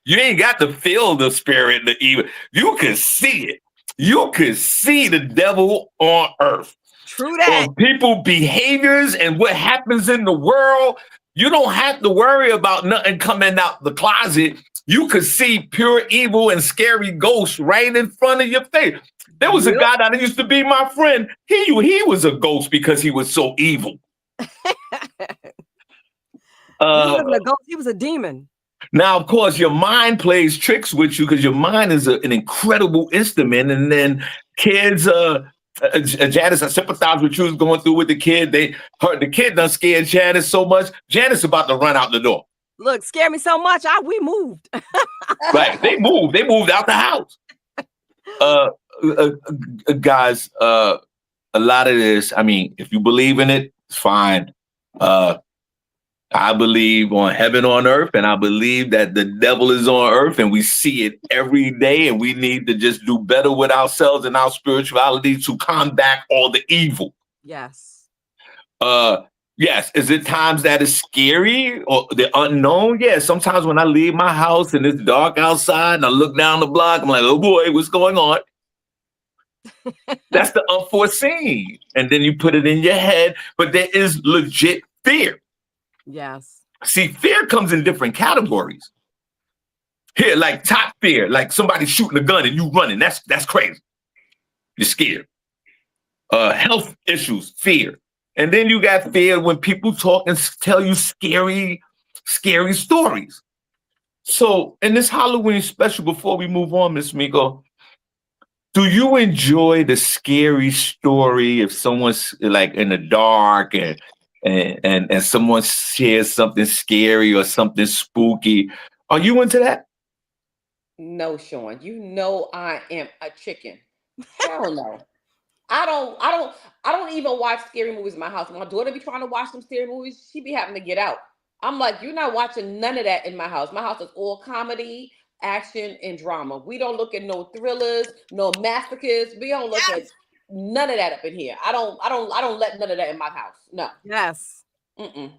S1: you ain't got to feel the spirit, the evil. You can see it. You can see the devil on earth.
S2: True that.
S1: On people behaviors and what happens in the world. You don't have to worry about nothing coming out the closet. You could see pure evil and scary ghosts right in front of your face. There was a guy that used to be my friend. He was a ghost because he was so evil.
S2: He wasn't a ghost, he was a demon.
S1: Now, of course, your mind plays tricks with you because your mind is an incredible instrument. And then kids, Janice, I sympathize with you was going through with the kid. The kid done scared Janice so much. Janice about to run out the door.
S2: Look, scared me so much, we moved.
S1: Right, they moved. They moved out the house. Guys, a lot of this, I mean, if you believe in it, it's fine. I believe on heaven on earth, and I believe that the devil is on earth, and we see it every day, and we need to just do better with ourselves and our spirituality to combat all the evil.
S2: Yes.
S1: Yes. Is it times that is scary or the unknown? Yeah. Sometimes when I leave my house and it's dark outside and I look down the block, I'm like, oh boy, what's going on? That's the unforeseen. And then you put it in your head, but there is legit fear.
S2: Yes.
S1: See, fear comes in different categories. Here, like top fear, like somebody shooting a gun and you running. That's crazy. You're scared. Health issues, fear. And then you got fear when people talk and tell you scary stories. So in this Halloween special, before we move on, Miss Miko, do you enjoy the scary story if someone's like in the dark and someone shares something scary or something spooky? Are you into that?
S3: No, Shawn. You know I am a chicken. Hell no. I don't even watch scary movies in my house. My daughter be trying to watch some scary movies. She be having to get out. I'm like, you're not watching none of that in my house. My house is all comedy, action, and drama. We don't look at no thrillers, no massacres. We don't look at none of that up in here. I don't let none of that in my house. No.
S2: Yes.
S3: Mm-mm.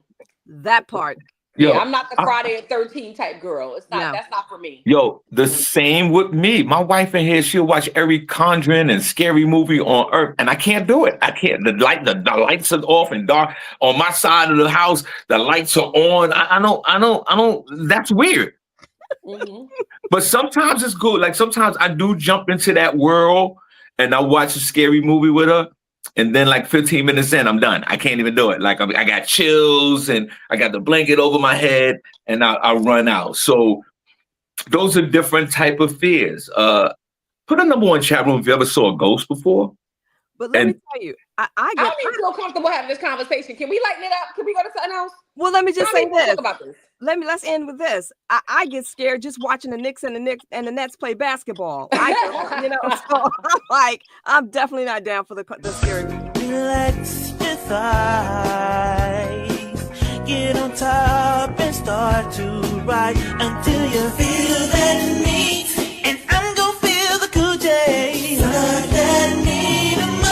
S2: That part.
S3: Yeah, I'm not the Friday the 13th type girl. It's not.
S2: No.
S3: That's not for me.
S1: Yo, the same with me. My wife in here, she'll watch every Conjuring and scary movie on earth, and I can't do it. I can't. The lights are off and dark. On my side of the house, the lights are on. I don't. That's weird.
S3: Mm-hmm.
S1: But sometimes it's good. Like sometimes I do jump into that world and I watch a scary movie with her. And then like 15 minutes in, I'm done. I can't even do it. Like I got chills and I got the blanket over my head and I run out. So those are different type of fears. Put a number one chat room if you ever saw a ghost before.
S2: But let me tell you, I
S3: don't even feel comfortable having this conversation. Can we lighten it up? Can we go to something else?
S2: Well, let me just say this.
S3: Talk about this.
S2: Let's end with this. I get scared just watching the Knicks and the Nets play basketball. So I'm definitely not down for the scary.
S9: Relax your thighs, get on top and start to ride until you feel that need, and I'm gonna feel the cool J. Start that need of mine.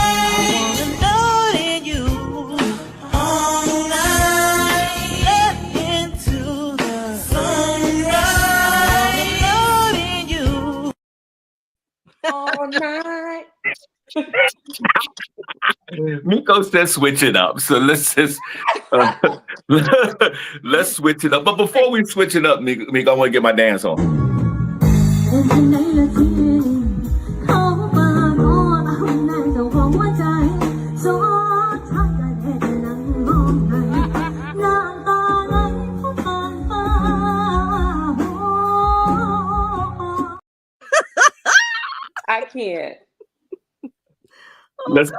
S9: I wanna know in you all night, let into the sunrise. I wanna know in you
S3: all night.
S1: Miko says switch it up. So let's just let's switch it up. But before we switch it up, Miko, I want to get my dance on.
S3: I can't.
S1: Let's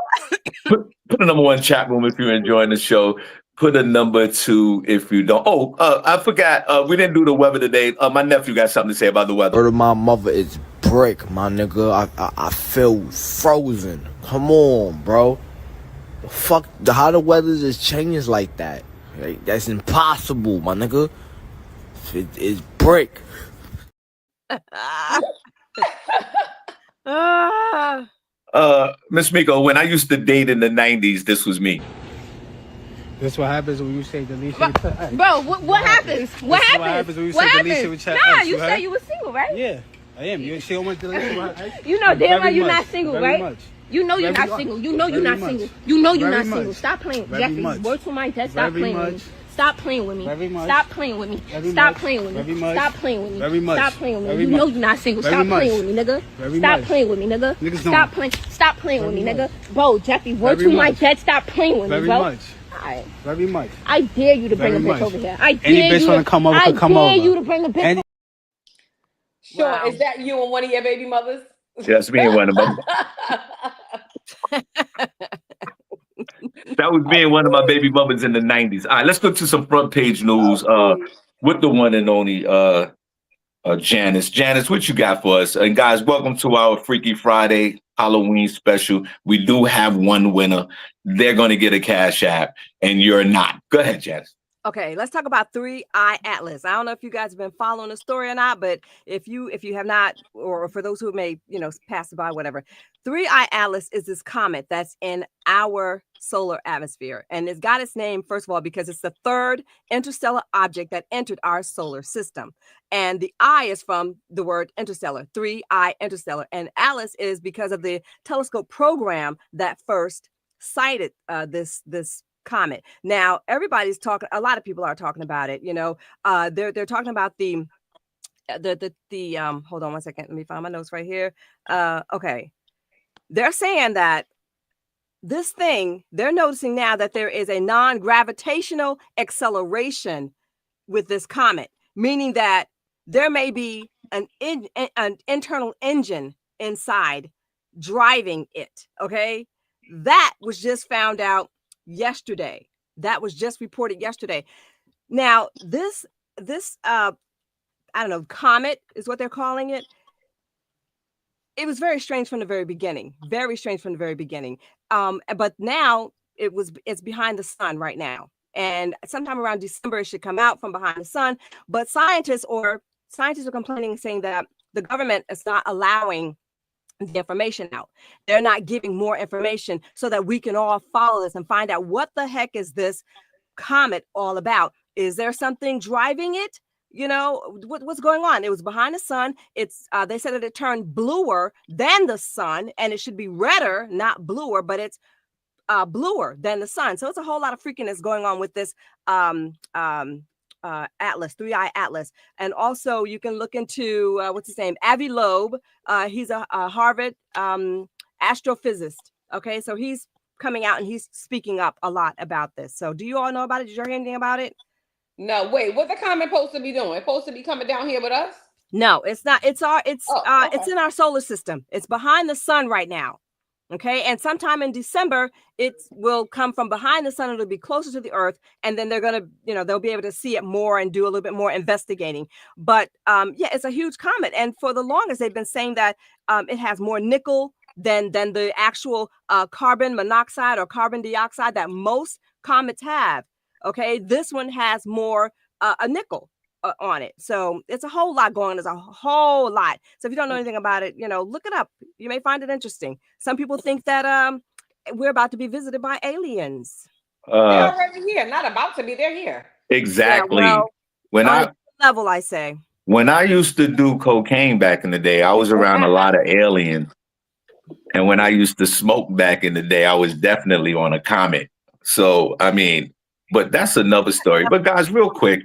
S1: put a number one chat room if you're enjoying the show. Put a number two if you don't. Oh, I forgot. We didn't do the weather today. My nephew got something to say about the weather.
S11: Word of my mother is brick, my nigga. I feel frozen. Come on, bro. The fuck, how the weather just changes like that? Like, that's impossible, my nigga. It's brick.
S1: Miss Miko, when I used to date in the 90s, this was me.
S5: That's what happens when you say delete.
S6: Bro, what happens? What happens?
S5: When you
S6: What
S5: say
S6: happens?
S5: delete?
S6: Nah, you said you were single, right?
S5: Yeah, I am. You see how much delete?
S6: You know damn well you're not single,
S5: very
S6: right?
S5: Much.
S6: You know you're
S5: Very
S6: not single.
S5: much.
S6: You know you're
S5: Very
S6: not
S5: much.
S6: single. You know you're
S5: Very
S6: not single.
S5: much.
S6: Stop playing.
S5: Very
S6: Jeffrey,
S5: much.
S6: words for my death. Stop
S5: Very
S6: playing with me.
S5: much.
S6: Stop playing with me.
S5: Very much.
S6: Stop playing with me.
S5: Very
S6: Stop
S5: much.
S6: playing with me.
S5: Very much.
S6: Stop playing with me.
S5: Very much.
S6: Stop playing with me.
S5: Very
S6: You know
S5: much.
S6: you're not single.
S5: Very
S6: Stop
S5: much.
S6: playing with me, nigga.
S5: Very
S6: Stop
S5: much.
S6: playing with me, nigga.
S5: Niggas
S6: Stop
S5: don't.
S6: playing. Stop playing with me,
S5: Very
S6: nigga. Bro, Jeffrey, words
S5: Very
S6: for my
S5: much.
S6: death. Stop playing with me,
S5: Very
S6: bro.
S5: much.
S6: Alright.
S5: Very much.
S6: I dare you to bring
S5: Very
S6: a bitch
S5: much.
S6: over here. I dare
S5: Any bitch
S6: you
S5: wanna come over,
S6: I
S5: could come
S6: dare
S5: over.
S6: you to bring a bitch over.
S3: Sure.
S2: Wow.
S3: Is that you and one of your baby mothers?
S1: Yes, me and one of them. That was me and one of my baby mothers in the 90s. All right, let's go to some front page news with the one and only Janice. Janice, what you got for us? And guys, welcome to our Freaky Friday Halloween special. We do have one winner. They're going to get a cash app, and you're not. Go ahead, Janice.
S2: Okay, let's talk about 3-Eye Atlas. I don't know if you guys have been following the story or not, but if you have not, or for those who may, pass by, whatever, 3-Eye Atlas is this comet that's in our solar atmosphere. And it's got its name, first of all, because it's the third interstellar object that entered our solar system. And the I is from the word interstellar, 3-Eye interstellar. And Atlas is because of the telescope program that first sighted this comet. Now, everybody's talking, a lot of people are talking about it, they're talking about the hold on one second. Let me find my notes right here. Okay. They're saying that this thing, they're noticing now that there is a non-gravitational acceleration with this comet, meaning that there may be an internal engine inside driving it. Okay. That was just found out yesterday. That was just reported yesterday. Now, this I don't know, comet is what they're calling it. It was very strange from the very beginning. Very strange from the very beginning. But now it's behind the sun right now. And sometime around December, it should come out from behind the sun. But scientists are complaining, saying that the government is not allowing the information out. They're not giving more information so that we can all follow this and find out what the heck is this comet all about. Is there something driving it? You know, what's going on? It was behind the sun. It's they said that it turned bluer than the sun, and it should be redder, not bluer, but it's bluer than the sun. So it's a whole lot of freakiness going on with this atlas, 3-eye atlas. And also you can look into what's his name, Avi Loeb. He's a Harvard astrophysicist. Okay, so he's coming out and he's speaking up a lot about this. So do you all know about it? Did you hear anything about it?
S3: No, wait, what the comet supposed to be doing? It's supposed to be coming down here with us?
S2: No, it's not. It's in our solar system. It's behind the sun right now. Okay, and sometime in December, it will come from behind the sun. It'll be closer to the Earth, and then they're gonna, they'll be able to see it more and do a little bit more investigating. But yeah, it's a huge comet, and for the longest, they've been saying that it has more nickel than the actual carbon monoxide or carbon dioxide that most comets have. Okay, this one has more a nickel on it. So it's a whole lot going on. There's a whole lot. So if you don't know anything about it, look it up. You may find it interesting. Some people think that we're about to be visited by aliens.
S3: They're already here. Not about to be. They're here.
S1: Exactly.
S2: Yeah, well, I say.
S1: When I used to do cocaine back in the day, I was around a lot of aliens. And when I used to smoke back in the day, I was definitely on a comet. So, I mean, but that's another story. But guys, real quick,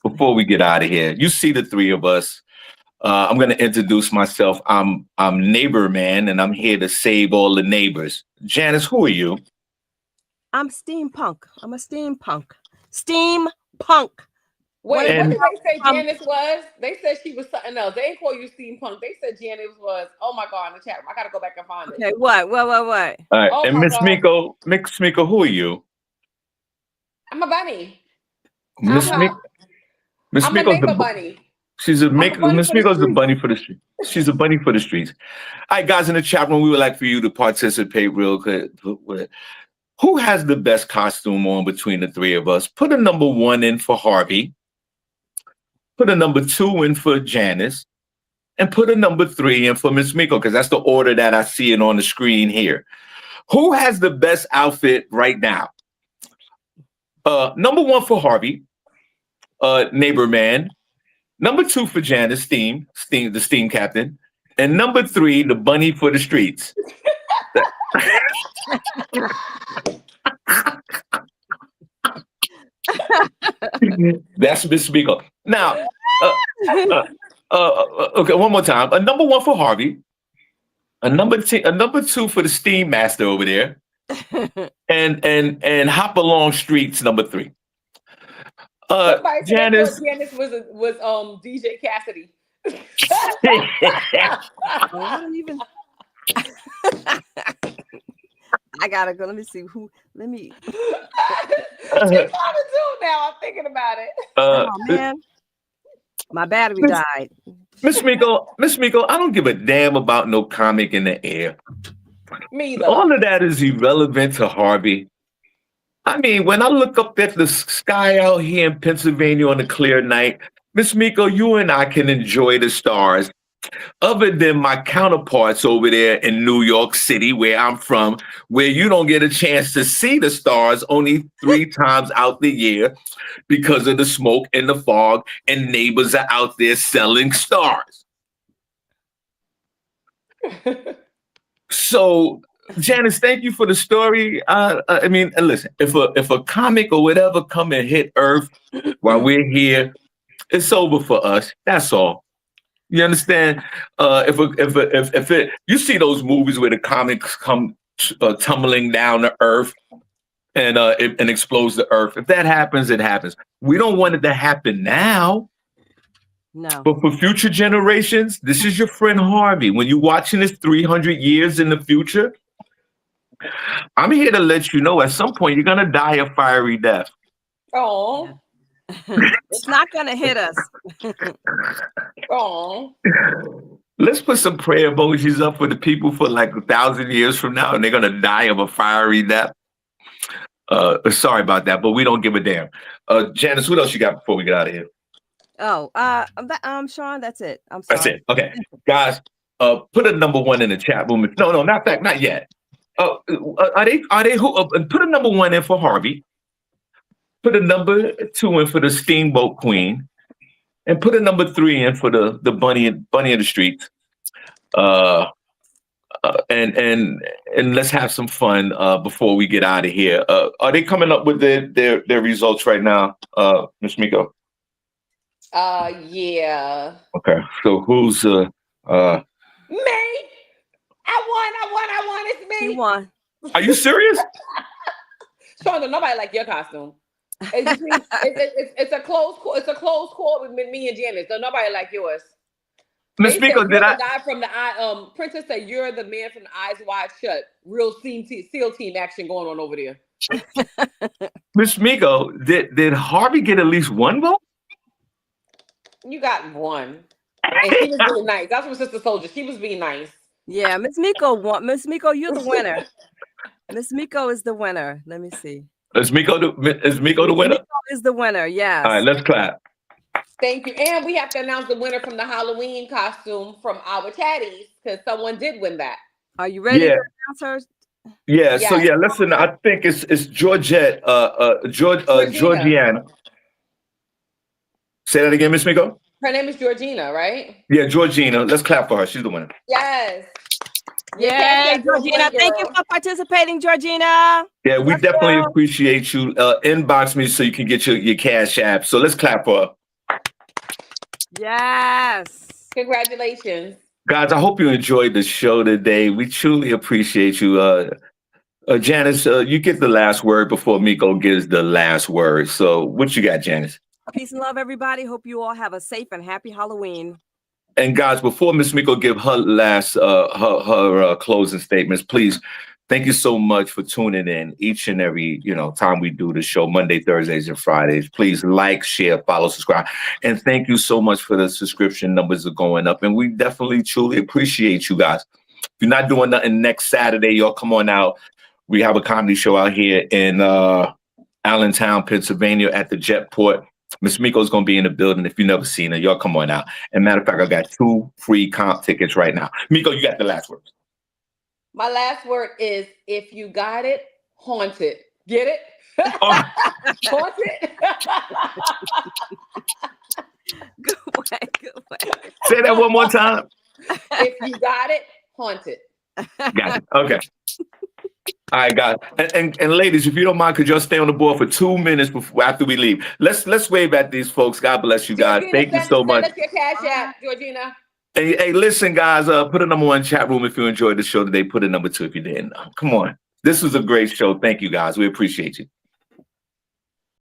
S1: before we get out of here, you see the three of us. I'm going to introduce myself. I'm Neighbor Man, and I'm here to save all the neighbors. Janice, who are you?
S2: I'm steampunk. I'm a steampunk. Steampunk.
S3: Wait, what did they say Janice was? They said she was something else. They didn't call you steampunk. They said Janice was, oh my God, in the chat room. I got to go back and find it.
S2: Okay, what?
S1: All right,
S3: oh
S1: and Miss Miko, who are you?
S3: I'm a bunny.
S1: Miss Miko. Miss
S3: I'm
S1: Miko's
S3: a neighbor bunny.
S1: She's a Miss Miko's the bunny for the street. She's a bunny for the streets. All right, guys, in the chat room, we would like for you to participate real quick. Who has the best costume on between the three of us? Put a number 1 in for Harvey. Put a number 2 in for Janice. And put a number 3 in for Miss Miko, because that's the order that I see it on the screen here. Who has the best outfit right now? Number 1 for Harvey, Neighbor Man. Number 2 for Janice, the steam captain. And number 3, the bunny for the streets. That's Miss Miko. Now, okay, one more time. A number 1 for Harvey. A number 2 for the steam master over there. and Hop Along Streets, number 3. Janice
S3: was DJ Cassidy.
S2: I don't even. I gotta go. Let me see who. Let me.
S3: She's trying to do now. I'm thinking about it.
S2: Oh man, my battery died.
S1: Miss Miko, I don't give a damn about no comic in the air.
S3: Me either.
S1: All of that is irrelevant to Harvey. I mean, when I look up at the sky out here in Pennsylvania on a clear night, Miss Miko, you and I can enjoy the stars. Other than my counterparts over there in New York City, where I'm from, where you don't get a chance to see the stars only 3 times out the year because of the smoke and the fog, and neighbors are out there selling stars. So, Janice, thank you for the story. I mean, listen, if a comic or whatever come and hit Earth while we're here, it's over for us. That's all. You understand? If you see those movies where the comics come tumbling down to earth and and explodes the earth. If that happens, it happens. We don't want it to happen now.
S2: No.
S1: But for future generations, this is your friend Harvey. When you're watching this 300 years in the future, I'm here to let you know at some point you're gonna die a fiery death.
S3: Oh.
S2: It's not gonna hit us.
S3: Oh.
S1: Let's put some prayer emojis up for the people for like 1,000 years from now, and they're gonna die of a fiery death. Sorry about that, but we don't give a damn. Janice, what else you got before we get out of here?
S2: Oh, Shawn, that's it. I'm sorry.
S1: That's it. Okay, guys, put a number 1 in the chat room. No, not yet. Are they who? Put a number 1 in for Harvey. Put a number 2 in for the Steamboat Queen, and put a number 3 in for the bunny in the streets. And let's have some fun before we get out of here. Are they coming up with their results right now, Miss Miko?
S3: Yeah.
S1: Okay, so who's
S3: me? I won. It's me.
S2: You won.
S1: Are you serious?
S3: Shawn, nobody like your costume. It's a close call. It's a close call with me and Janice. So nobody like yours.
S1: Miss Miko, did I?
S3: The guy from the Princess said you're the man from the Eyes Wide Shut. Real SEAL team action going on over there.
S1: Miss Miko, did Harvey get at least 1 vote?
S3: You got 1, and she was being nice. That's what Sister Soldier. She was being nice.
S2: Yeah, Miss Miko won. Miss Miko, you're the winner. Miss Miko is the winner. Let me see.
S1: Is Miko the winner?
S2: Miko is the winner. Yes.
S1: All right, let's clap.
S3: Thank you. And we have to announce the winner from the Halloween costume from our chatties because someone did win that.
S2: Are you ready to announce her?
S1: Yeah. So yeah, listen. I think it's Georgette, Georgiana. Say that again, Miss Miko.
S3: Her name is Georgina, right?
S1: Yeah, Georgina. Let's clap for her. She's the winner.
S3: Yes.
S2: Yeah, Georgina. Thank you for participating, Georgina.
S1: Yeah, we definitely appreciate you. Inbox me so you can get your Cash App. So let's clap for her.
S2: Yes.
S3: Congratulations.
S1: Guys, I hope you enjoyed the show today. We truly appreciate you. Janice, you get the last word before Miko gives the last word. So what you got, Janice?
S2: Peace and love, everybody. Hope you all have a safe and happy Halloween.
S1: And guys, before Miss Miko give her last her closing statements, please, thank you so much for tuning in each and every time we do the show, Monday, Thursdays, and Fridays. Please like, share, follow, subscribe, and thank you so much for the subscription numbers are going up, and we definitely truly appreciate you guys. If you're not doing nothing next Saturday, y'all come on out. We have a comedy show out here in Allentown, Pennsylvania, at the Jetport. Miss Miko's going to be in the building. If you've never seen her, y'all come on out. And matter of fact, I got 2 free comp tickets right now. Miko, you got the last word.
S3: My last word is, if you got it, haunt it. Get it?
S1: Oh.
S3: Haunt it.
S2: Good way.
S1: Say that one more time.
S3: If you got it, haunt it.
S1: Got it. Okay. All right, guys. And ladies, if you don't mind, could y'all stay on the board for 2 minutes after we leave? Let's wave at these folks. God bless you guys.
S3: Georgina,
S1: thank you so much.
S3: Send us your Cash App, Georgina.
S1: Hey, listen, guys, put a number 1 chat room if you enjoyed the show today. Put a number 2 if you didn't. Come on. This was a great show. Thank you, guys. We appreciate you.